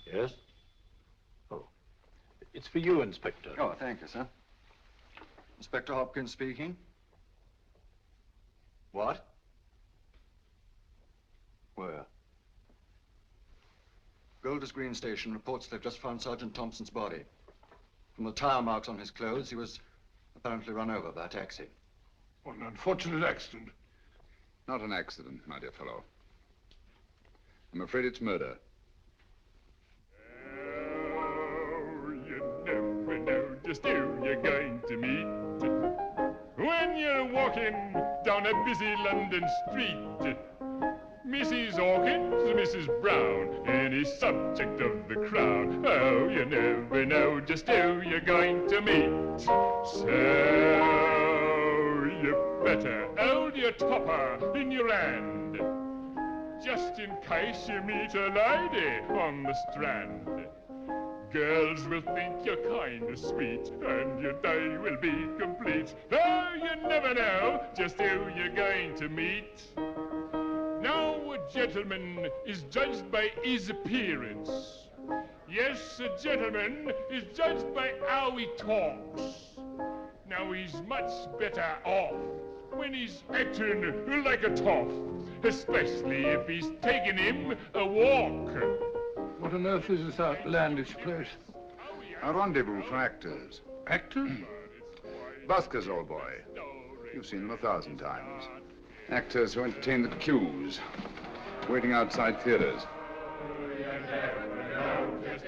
Yes? Oh. It's for you, Inspector. Oh, thank you, sir. Inspector Hopkins speaking. What? Where? Golders Green Station reports they've just found Sergeant Thompson's body. From the tire marks on his clothes, he was apparently run over by a taxi. What an unfortunate accident. Not an accident, my dear fellow. I'm afraid it's murder. Never know just who you're going to meet when you're walking down a busy London street. Mrs. Hawkins, Mrs. Brown, any subject of the crowd. Oh, you never know just who you're going to meet. So you better hold your topper in your hand, just in case you meet a lady on the strand. Girls will think you're kind of sweet, and your day will be complete. Oh, you never know just who you're going to meet. Now, a gentleman is judged by his appearance. Yes, a gentleman is judged by how he talks. Now, he's much better off when he's acting like a toff, especially if he's taking him a walk. What on earth is this outlandish place? A rendezvous for actors. Actors? Buskers, old boy. You've seen them 1,000 times. Actors who entertain the queues, waiting outside theaters.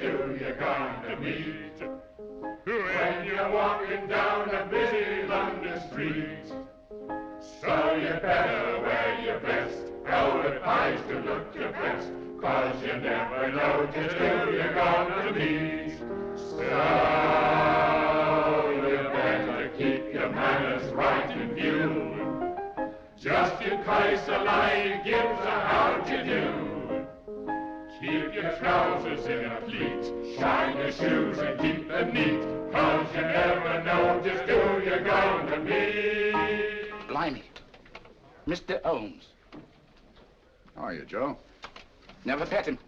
Who you're going to meet when you're walking down a busy London street. So you better wear your best, how it pays to look your best, 'cause you never know just who you're going to meet. So you better keep your manners right in view, just in case a lady gives a how'd you do. Keep your trousers in a pleat, shine your shoes and keep them neat, 'cause you never know just who you're going to meet. Blimey. Mr. Holmes. How are you, Joe? Never met him.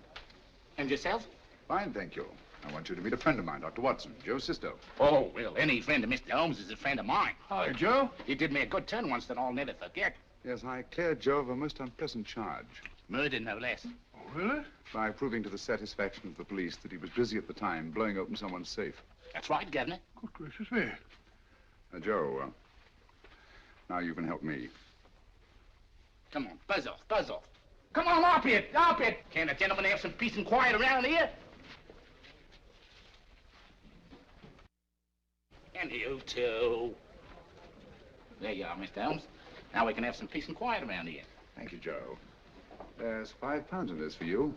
And yourself? Fine, thank you. I want you to meet a friend of mine, Dr. Watson, Joe's sister. Oh, well, any friend of Mr. Holmes is a friend of mine. Hi, Joe. He did me a good turn once that I'll never forget. Yes, I cleared Joe of a most unpleasant charge. Murder, no less. Oh, really? By proving to the satisfaction of the police that he was busy at the time blowing open someone's safe. That's right, Governor. Good gracious me. Joe, now you can help me. Come on, buzz off, buzz off. Come on, up it, up it. Can't a gentleman have some peace and quiet around here? And you too. There you are, Mr. Holmes. Now we can have some peace and quiet around here. Thank you, Joe. There's £5 in this for you.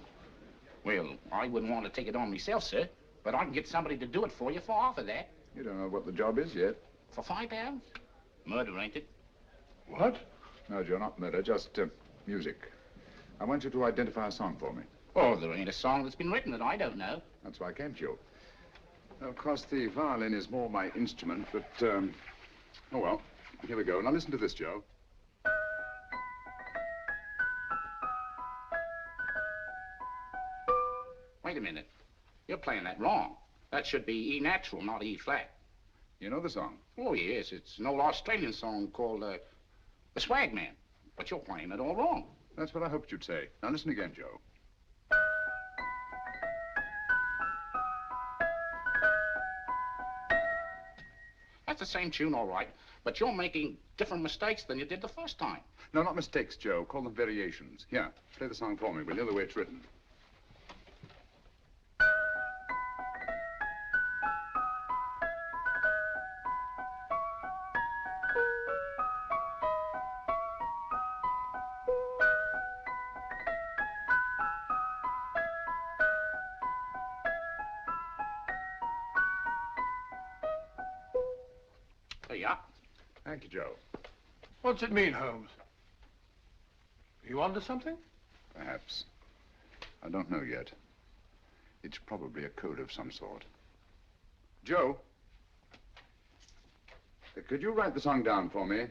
Well, I wouldn't want to take it on myself, sir, but I can get somebody to do it for you for half of that. You don't know what the job is yet. For £5? Murder, ain't it? What? No, Joe, not murder, just music. I want you to identify a song for me. Oh, there ain't a song that's been written that I don't know. That's why I came to you. Of course, the violin is more my instrument, but, oh, well, here we go. Now listen to this, Joe. Wait a minute. You're playing that wrong. That should be E natural, not E flat. You know the song? Oh, yes. It's an old Australian song called, The Swag Man. But you're playing it all wrong. That's what I hoped you'd say. Now listen again, Joe. That's the same tune, all right. But you're making different mistakes than you did the first time. No, not mistakes, Joe. Call them variations. Here, play the song for me, will you, the way it's written. Yeah. Thank you, Joe. What's it mean, Holmes? Are you onto something? Perhaps. I don't know yet. It's probably a code of some sort. Joe, could you write the song down for me,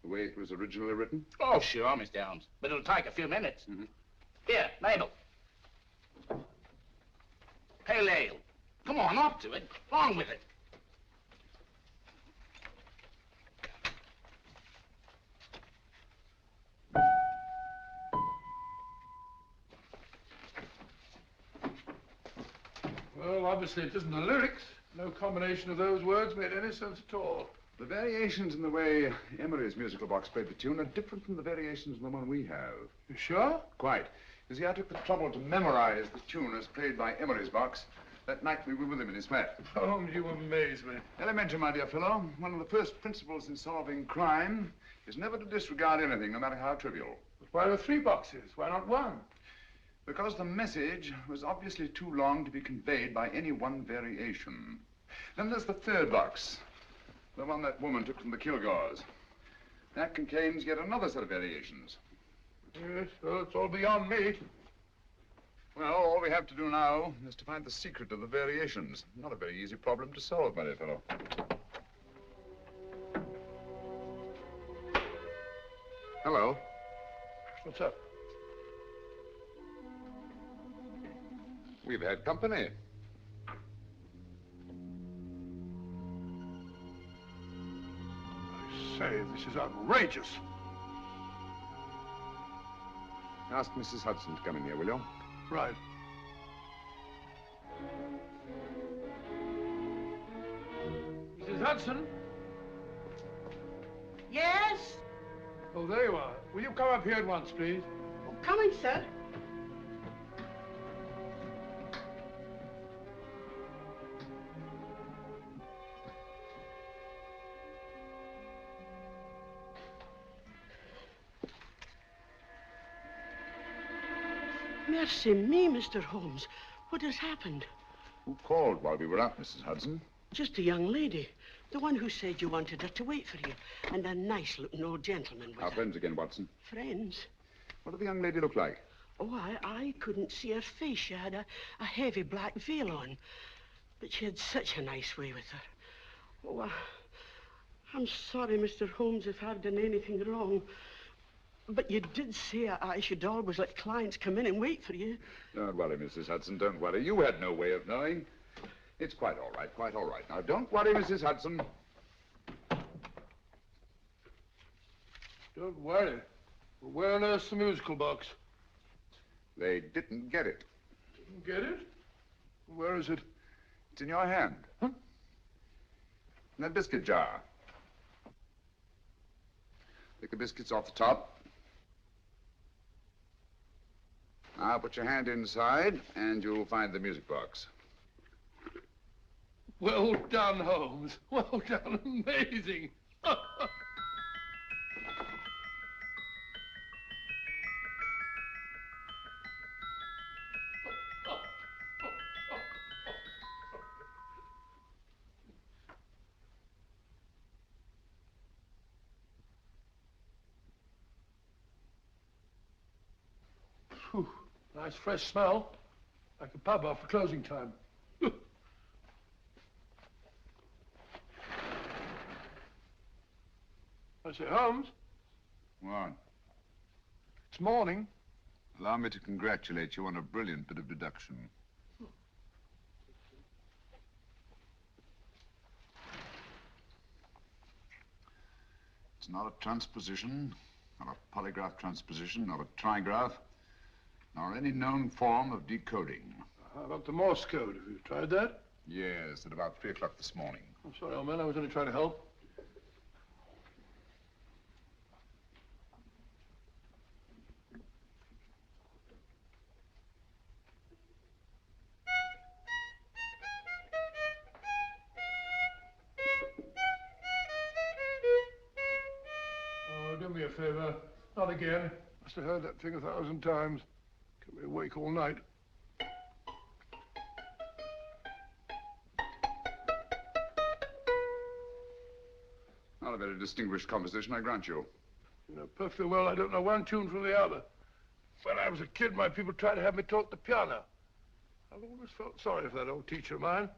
the way it was originally written? Oh, sure, Mr. Holmes. But it'll take a few minutes. Here, Mabel. Pale ale. Come on, up to it. Along with it. Well, obviously it isn't the lyrics. No combination of those words made any sense at all. The variations in the way Emery's musical box played the tune are different from the variations in the one we have. You sure? Quite. You see, I took the trouble to memorize the tune as played by Emery's box that night we were with him in his flat. Holmes, you amaze me. Elementary, my dear fellow. One of the first principles in solving crime is never to disregard anything, no matter how trivial. But why were 3 boxes? Why not 1? Because the message was obviously too long to be conveyed by any one variation. Then there's the 3rd box, the one that woman took from the Kilgores. That contains yet another set of variations. Yes, well, it's all beyond me. Well, all we have to do now is to find the secret of the variations. Not a very easy problem to solve, my dear fellow. Hello. What's up? We've had company. I say, this is outrageous. Ask Mrs. Hudson to come in here, will you? Right. Hudson? Yes? Oh, there you are. Will you come up here at once, please? Coming, sir. Mercy me, Mr. Holmes. What has happened? Who called while we were out, Mrs. Hudson? Just a young lady. The one who said you wanted her to wait for you. And a nice-looking old gentleman with Our her. friends again, Watson. Friends? What did the young lady look like? Oh, I couldn't see her face. She had a heavy black veil on. But she had such a nice way with her. Oh, I'm sorry, Mr. Holmes, if I've done anything wrong. But you did say I should always let clients come in and wait for you. Don't worry, Mrs. Hudson, don't worry. You had no way of knowing. It's quite all right, quite all right. Now, don't worry, Mrs. Hudson. Don't worry. Where on earth's the musical box? They didn't get it. Didn't get it? Where is it? It's in your hand. Huh? In that biscuit jar. Take the biscuits off the top. Now put your hand inside, and you'll find the music box. Well done, Holmes. Well done. Amazing. Whew. Nice fresh smell. Like a pub after closing time. I say, Holmes. What? It's morning. Allow me to congratulate you on a brilliant bit of deduction. It's not a transposition, not a polygraph transposition, not a trigraph, nor any known form of decoding. How about the Morse code? Have you tried that? Yes, at about 3 o'clock this morning. I'm sorry, old man. I was only trying to help. Oh, do me a favor. Not again. Must have heard that thing 1,000 times. Kept me awake all night. Not a very distinguished composition, I grant you. You know perfectly well I don't know one tune from the other. When I was a kid, my people tried to have me taught the piano. I've always felt sorry for that old teacher of mine.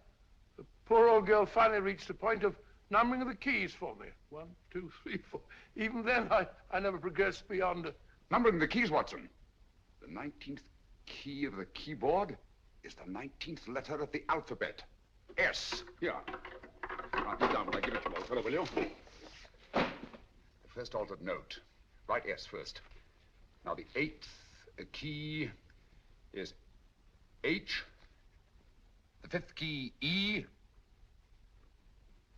The poor old girl finally reached the point of numbering the keys for me. 1, 2, 3, 4. Even then, I never progressed beyond... Numbering the keys, Watson. The 19th key of the keyboard is the 19th letter of the alphabet. S. Here. Write it down when I give it to you, old fellow, will you? The first altered note. Write S first. Now, the 8th key is H. The 5th key, E.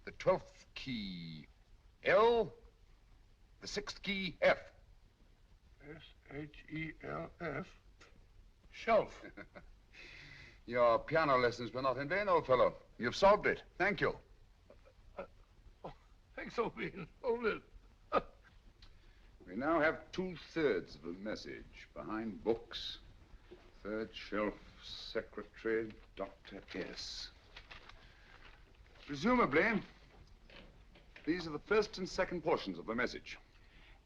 The 12th key, L. The 6th key, F. S-H-E-L-F. Shelf. Your piano lessons were not in vain, old fellow. You've solved it. Thank you. Thanks, old bean. Hold it. We now have 2/3 of a message. Behind books, 3rd shelf, secretary, Dr. S. Presumably, these are the first and second portions of the message.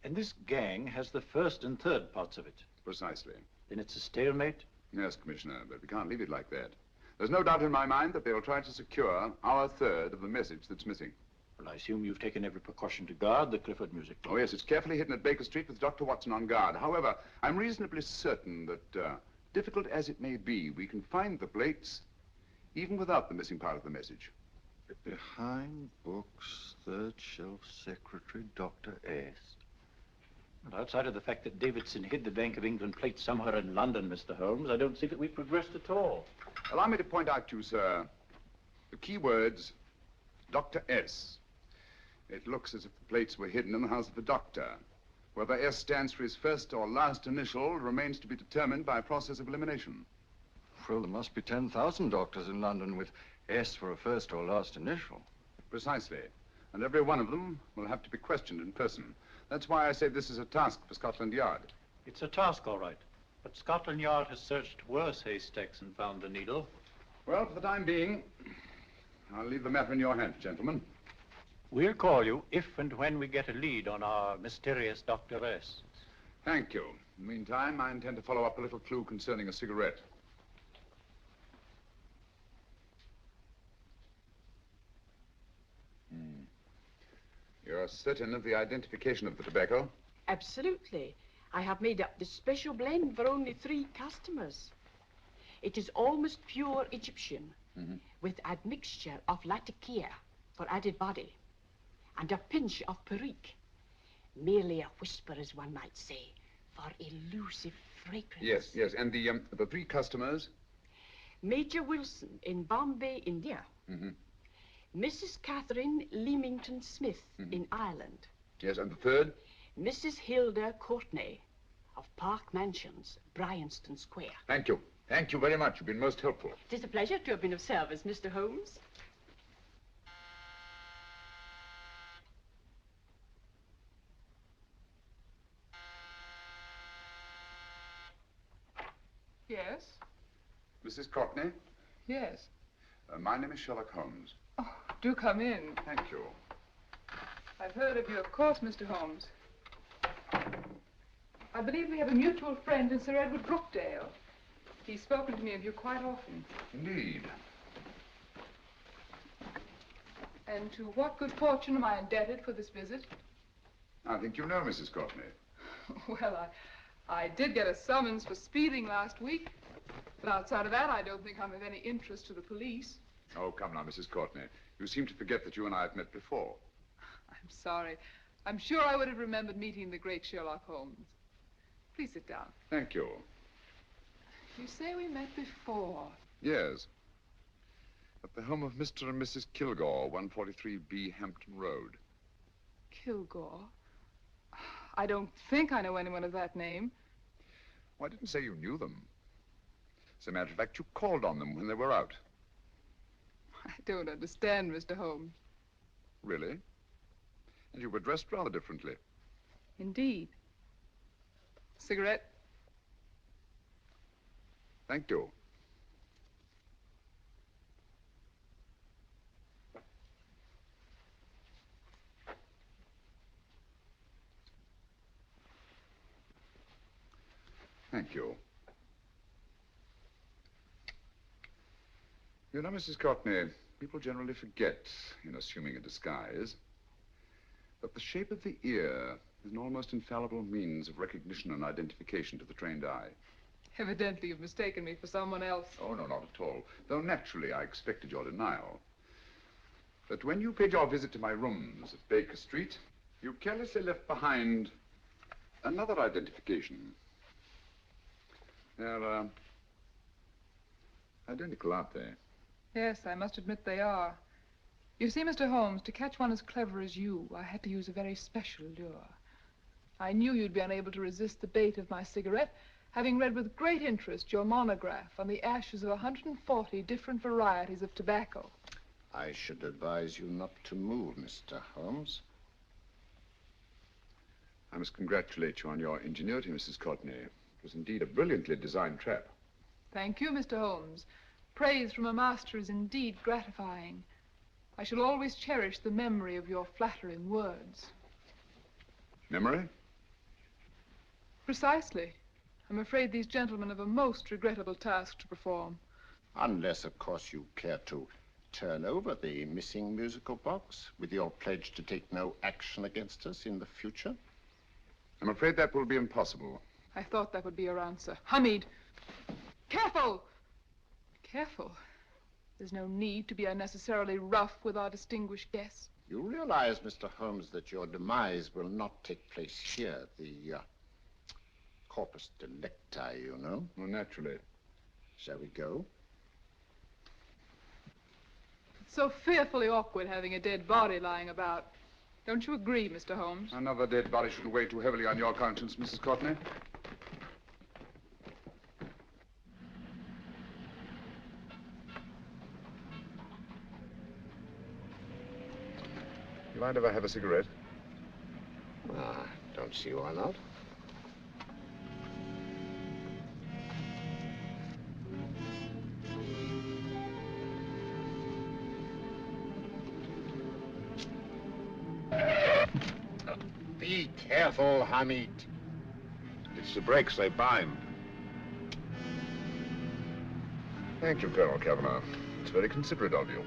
And this gang has the first and third parts of it. Precisely. Then it's a stalemate? Yes, Commissioner, but we can't leave it like that. There's no doubt in my mind that they'll try to secure our third of the message that's missing. Well, I assume you've taken every precaution to guard the Clifford music box. Oh, yes, it's carefully hidden at Baker Street with Dr. Watson on guard. However, I'm reasonably certain that, difficult as it may be, we can find the plates even without the missing part of the message. Behind books, 3rd shelf, secretary, Dr. S. Well, outside of the fact that Davidson hid the Bank of England plate somewhere in London, Mr. Holmes, I don't see that we've progressed at all. Allow me to point out to you, sir, the key words Dr. S. It looks as if the plates were hidden in the house of a doctor. Whether S stands for his first or last initial remains to be determined by a process of elimination. Well, there must be 10,000 doctors in London with S for a first or last initial. Precisely. And every one of them will have to be questioned in person. That's why I say this is a task for Scotland Yard. It's a task, all right. But Scotland Yard has searched worse haystacks and found the needle. Well, for the time being, I'll leave the matter in your hands, gentlemen. We'll call you if and when we get a lead on our mysterious Dr. S. Thank you. In the meantime, I intend to follow up a little clue concerning a cigarette. You're certain of the identification of the tobacco? Absolutely. I have made up this special blend for only 3 customers. It is almost pure Egyptian, with admixture of latakia for added body, and a pinch of perique. Merely a whisper, as one might say, for elusive fragrance. Yes. And the 3 customers? Major Wilson in Bombay, India. Mrs. Catherine Leamington Smith in Ireland. Yes, and the 3rd? Mrs. Hilda Courtney of Park Mansions, Bryanston Square. Thank you. Thank you very much. You've been most helpful. It is a pleasure to have been of service, Mr. Holmes. Yes? Mrs. Courtney? Yes. My name is Sherlock Holmes. Oh, do come in. Thank you. I've heard of you, of course, Mr. Holmes. I believe we have a mutual friend in Sir Edward Brookdale. He's spoken to me of you quite often. Indeed. And to what good fortune am I indebted for this visit? I think you know Mrs. Courtney. Well, I did get a summons for speeding last week. But outside of that, I don't think I'm of any interest to the police. Oh, come now, Mrs. Courtney. You seem to forget that you and I have met before. I'm sorry. I'm sure I would have remembered meeting the great Sherlock Holmes. Please sit down. Thank you. You say we met before. Yes. At the home of Mr. and Mrs. Kilgore, 143B Hampton Road. Kilgore? I don't think I know anyone of that name. Well, I didn't say you knew them. As a matter of fact, you called on them when they were out. I don't understand, Mr. Holmes. Really? And you were dressed rather differently. Indeed. Cigarette? Thank you. Thank you. You know, Mrs. Courtney, people generally forget, in assuming a disguise, that the shape of the ear is an almost infallible means of recognition and identification to the trained eye. Evidently, you've mistaken me for someone else. Oh, no, not at all. Though naturally, I expected your denial. But when you paid your visit to my rooms at Baker Street, you carelessly left behind another identification. They're, identical, aren't they? Yes, I must admit they are. You see, Mr. Holmes, to catch one as clever as you, I had to use a very special lure. I knew you'd be unable to resist the bait of my cigarette, having read with great interest your monograph on the ashes of 140 different varieties of tobacco. I should advise you not to move, Mr. Holmes. I must congratulate you on your ingenuity, Mrs. Courtney. It was indeed a brilliantly designed trap. Thank you, Mr. Holmes. Praise from a master is indeed gratifying. I shall always cherish the memory of your flattering words. Memory? Precisely. I'm afraid these gentlemen have a most regrettable task to perform. Unless, of course, you care to turn over the missing musical box with your pledge to take no action against us in the future. I'm afraid that will be impossible. I thought that would be your answer. Hamid! Careful! Careful. There's no need to be unnecessarily rough with our distinguished guests. You realize, Mr. Holmes, that your demise will not take place here. The corpus delicti, you know. Well, naturally. Shall we go? So fearfully awkward having a dead body lying about. Don't you agree, Mr. Holmes? Another dead body shouldn't weigh too heavily on your conscience, Mrs. Courtney. You mind if I have a cigarette? Don't see why not. Be careful, Hamid. It's the brakes, they bind. Thank you, Colonel Kavanagh. It's very considerate of you.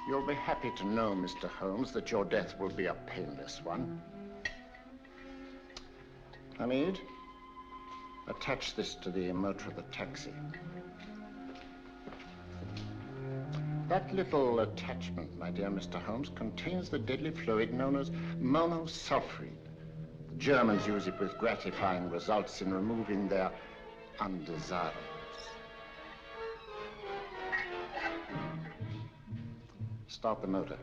You'll be happy to know, Mr. Holmes, that your death will be a painless one. Hamid, attach this to the motor of the taxi. That little attachment, my dear Mr. Holmes, contains the deadly fluid known as monosulfide. The Germans use it with gratifying results in removing their undesirables. Start the motor.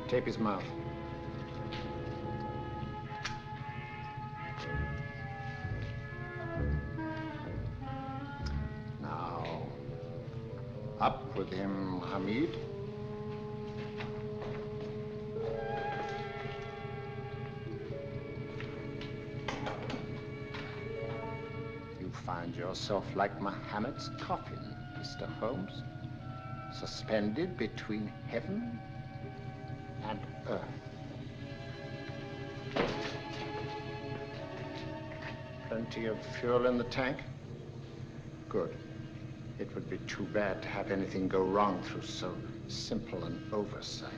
Tape his mouth. Now, up with him, Hamid. You find yourself like Muhammad's coffin, Mr. Holmes, suspended between heaven and earth. Plenty of fuel in the tank? Good. It would be too bad to have anything go wrong through so simple an oversight.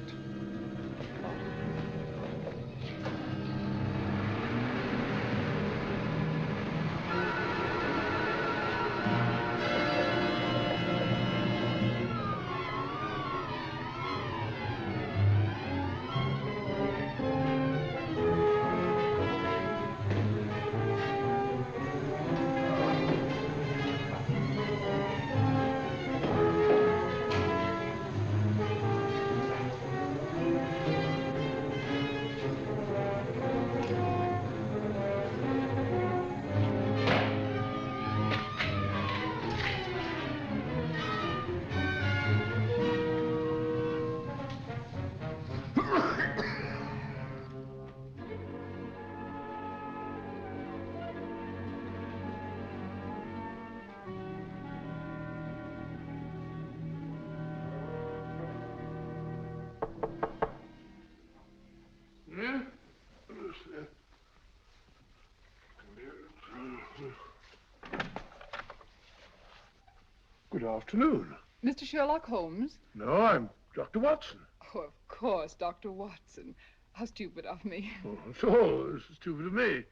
Good afternoon. Mr. Sherlock Holmes? No, I'm Dr. Watson. Oh, of course, Dr. Watson. How stupid of me. Oh, so this is stupid of me.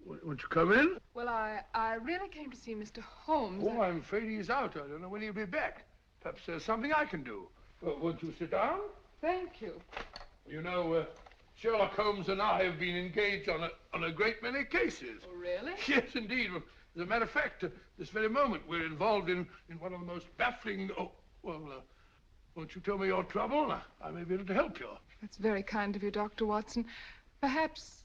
Won't you come in? Well, I really came to see Mr. Holmes. Oh, I'm afraid he's out. I don't know when he'll be back. Perhaps there's something I can do. Won't you sit down? Thank you. You know, Sherlock Holmes and I have been engaged on a great many cases. Oh, really? Yes, indeed. As a matter of fact, this very moment, we're involved in one of the most baffling... Oh, well, won't you tell me your trouble? I may be able to help you. That's very kind of you, Dr. Watson. Perhaps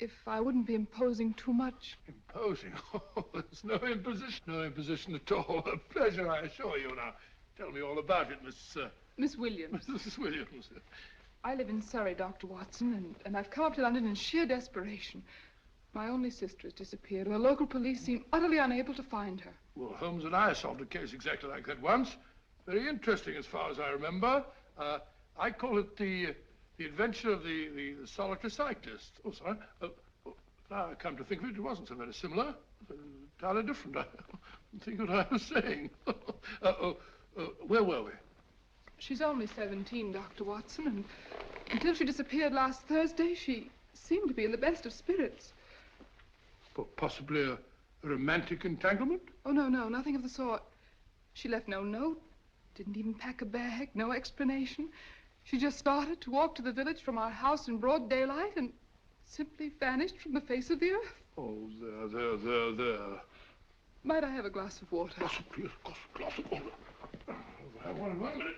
if I wouldn't be imposing too much. Imposing? Oh, there's no imposition. No imposition at all. A pleasure, I assure you. Now, tell me all about it, Miss Williams. Mrs. Williams. I live in Surrey, Dr. Watson, and I've come up to London in sheer desperation. My only sister has disappeared, and the local police seem utterly unable to find her. Well, Holmes and I solved a case exactly like that once. Very interesting as far as I remember. I call it the adventure of the solitary cyclist. Oh, sorry. Now I come to think of it, it wasn't so very similar. Entirely different. I think what I was saying. Where were we? She's only 17, Dr. Watson, and until she disappeared last Thursday, she seemed to be in the best of spirits. Possibly a romantic entanglement? Oh, no, nothing of the sort. She left no note, didn't even pack a bag, no explanation. She just started to walk to the village from our house in broad daylight and simply vanished from the face of the earth. Oh, there. Might I have a glass of water? Glass of water. I have one in 1 minute.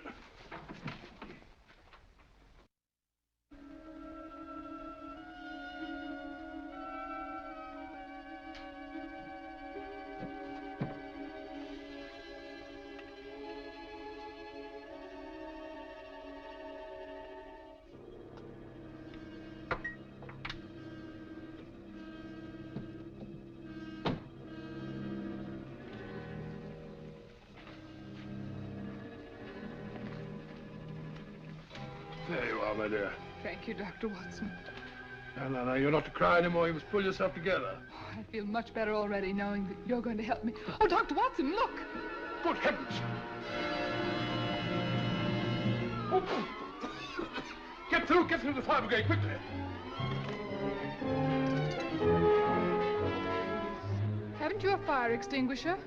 There you are, my dear. Thank you, Dr. Watson. No, you're not to cry anymore. You must pull yourself together. I feel much better already knowing that you're going to help me. Oh, Dr. Watson, look! Good heavens! Oh. Get through the fire brigade, quickly! Haven't you a fire extinguisher?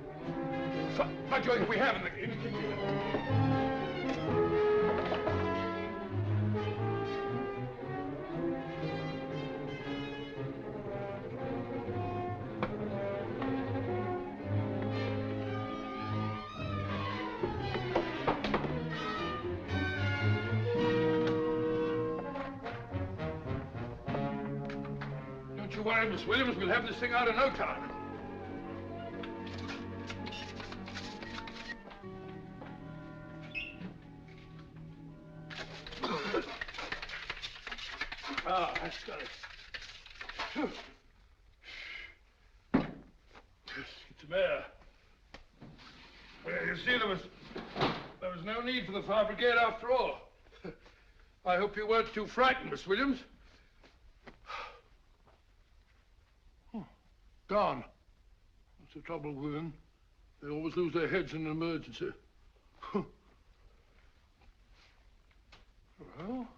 By George, we have in the kitchen. Don't you worry, Miss Williams. We'll have this thing out in no time. That's got it. It's a mare. Well, you see, there was no need for the fire brigade after all. I hope you weren't too frightened, Miss Williams. Oh, gone. That's the trouble with women. They always lose their heads in an emergency. Well...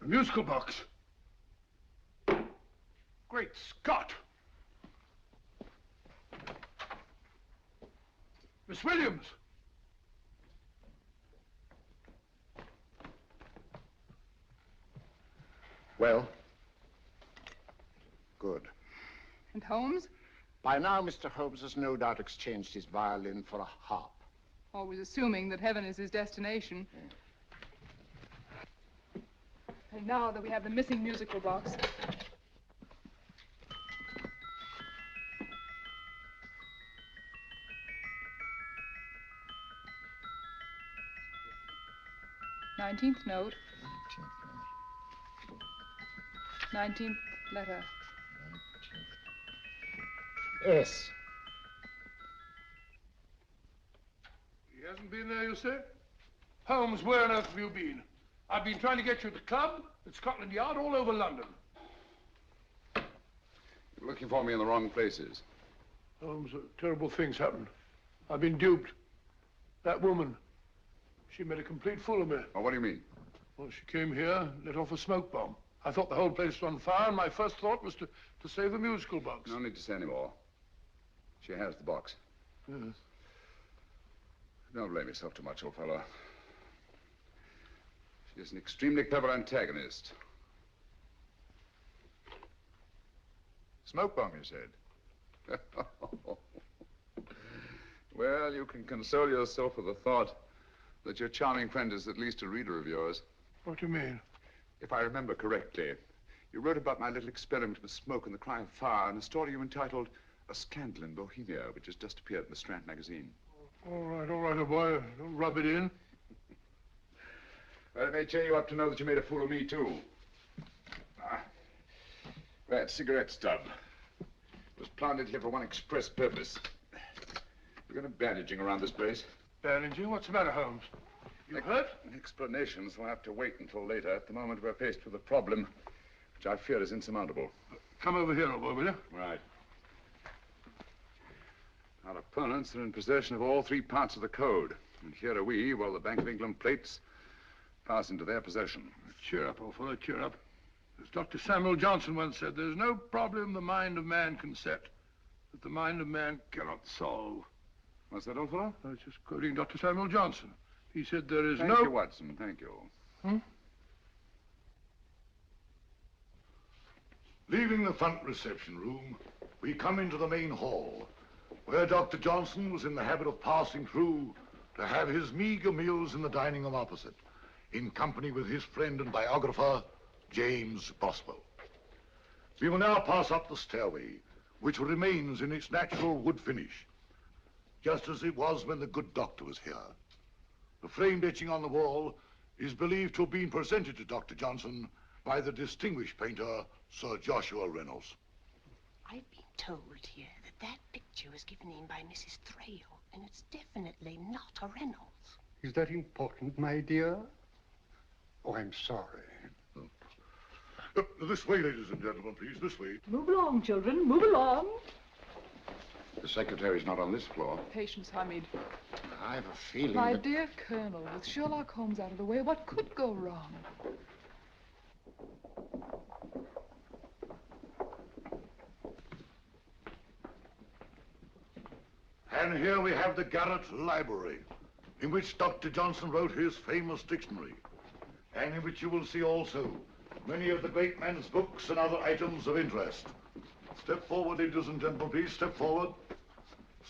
a musical box. Great Scott! Miss Williams! Well? Good. And Holmes? By now, Mr. Holmes has no doubt exchanged his violin for a harp. Always assuming that heaven is his destination. And now that we have the missing musical box. Nineteenth note. 19th letter. Yes. He hasn't been there, you say? Holmes, where on earth have you been? I've been trying to get you at the club, at Scotland Yard, all over London. You're looking for me in the wrong places. Holmes, terrible things happened. I've been duped. That woman, she made a complete fool of me. Oh, what do you mean? Well, she came here, let off a smoke bomb. I thought the whole place was on fire, and my first thought was to save the musical box. No need to say any more. She has the box. Yes. Don't blame yourself too much, old fellow. She's an extremely clever antagonist. Smoke bomb, you said? Well, you can console yourself with the thought that your charming friend is at least a reader of yours. What do you mean? If I remember correctly, you wrote about my little experiment with smoke and the cry of fire in a story you entitled A Scandal in Bohemia, which has just appeared in the Strand magazine. All right, old boy. Don't rub it in. Well, it may cheer you up to know that you made a fool of me, too. That cigarette stub was planted here for one express purpose. We're going to bandaging around this place. Bandaging? What's the matter, Holmes? You hurt? Explanations will have to wait until later. At the moment, we're faced with a problem which I fear is insurmountable. Come over here, old boy, will you? Right. Our opponents are in possession of all 3 parts of the code. And here are we, while the Bank of England plates pass into their possession. Cheer up, old fellow, cheer up. As Dr. Samuel Johnson once said, there's no problem the mind of man can set that the mind of man cannot solve. What's that, old fellow? I was just quoting Dr. Samuel Johnson. He said there is Thank you, Watson, thank you. Leaving the front reception room, we come into the main hall, where Dr. Johnson was in the habit of passing through to have his meager meals in the dining room opposite, in company with his friend and biographer, James Boswell. We will now pass up the stairway, which remains in its natural wood finish, just as it was when the good doctor was here. The framed etching on the wall is believed to have been presented to Dr. Johnson by the distinguished painter, Sir Joshua Reynolds. I've been told here that picture was given in by Mrs. Thrale, and it's definitely not a Reynolds. Is that important, my dear? Oh, I'm sorry. This way, ladies and gentlemen, please, this way. Move along, children, move along. The secretary's not on this floor. Patience, Hamid. I have a feeling My that... dear Colonel, with Sherlock Holmes out of the way, what could go wrong? And here we have the Garrett Library, in which Dr. Johnson wrote his famous dictionary, and in which you will see also many of the great man's books and other items of interest. Step forward, ladies and gentlemen, please, step forward.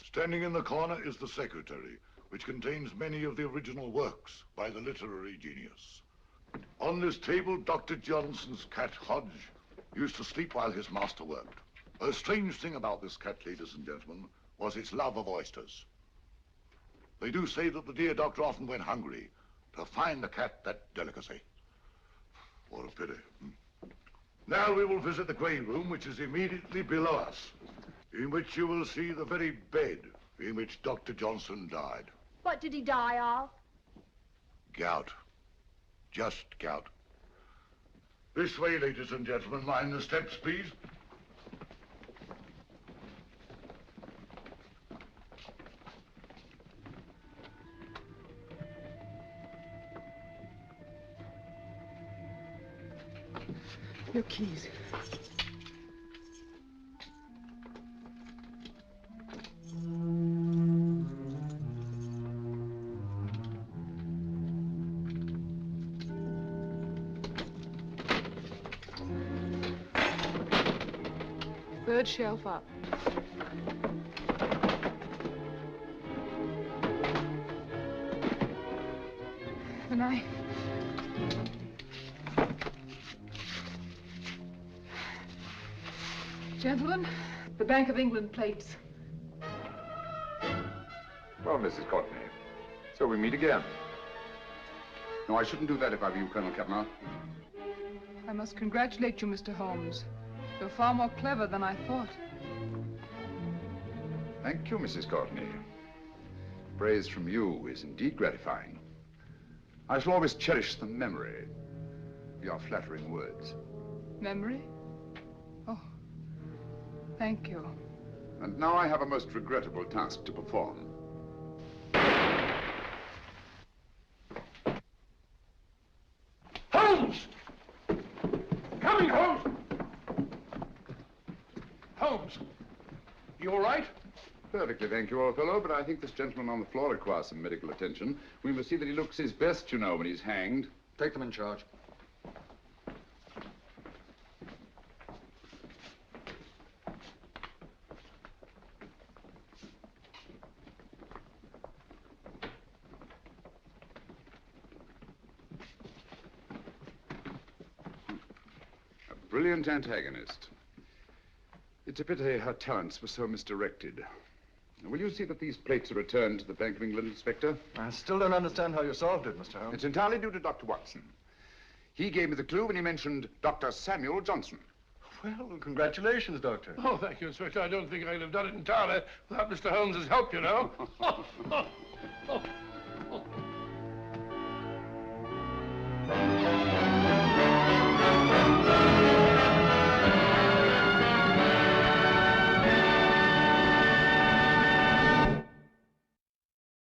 Standing in the corner is the secretary, which contains many of the original works by the literary genius. On this table, Dr. Johnson's cat, Hodge, used to sleep while his master worked. A strange thing about this cat, ladies and gentlemen, was its love of oysters. They do say that the dear doctor often went hungry to find the cat that delicacy. What a pity. Now we will visit the grey room, which is immediately below us, in which you will see the very bed in which Dr. Johnson died. What did he die of? Gout. Just gout. This way, ladies and gentlemen. Mind the steps, please. Your keys. Third shelf up. The knife. Gentlemen, the Bank of England plates. Well, Mrs. Courtney, so we meet again. No, I shouldn't do that if I were you, Colonel Kavanaugh. I must congratulate you, Mr. Holmes. You're far more clever than I thought. Thank you, Mrs. Courtney. Praise from you is indeed gratifying. I shall always cherish the memory of your flattering words. Memory? Oh, thank you. And now I have a most regrettable task to perform. Holmes! Coming, Holmes! Holmes, you all right? Perfectly, thank you, old fellow, but I think this gentleman on the floor requires some medical attention. We must see that he looks his best, you know, when he's hanged. Take them in charge. A brilliant antagonist. It's a pity her talents were so misdirected. Will you see that these plates are returned to the Bank of England, Inspector? I still don't understand how you solved it, Mr. Holmes. It's entirely due to Dr. Watson. He gave me the clue when he mentioned Dr. Samuel Johnson. Well, congratulations, Doctor. Oh, thank you, Inspector. I don't think I'd have done it entirely without Mr. Holmes's help, you know.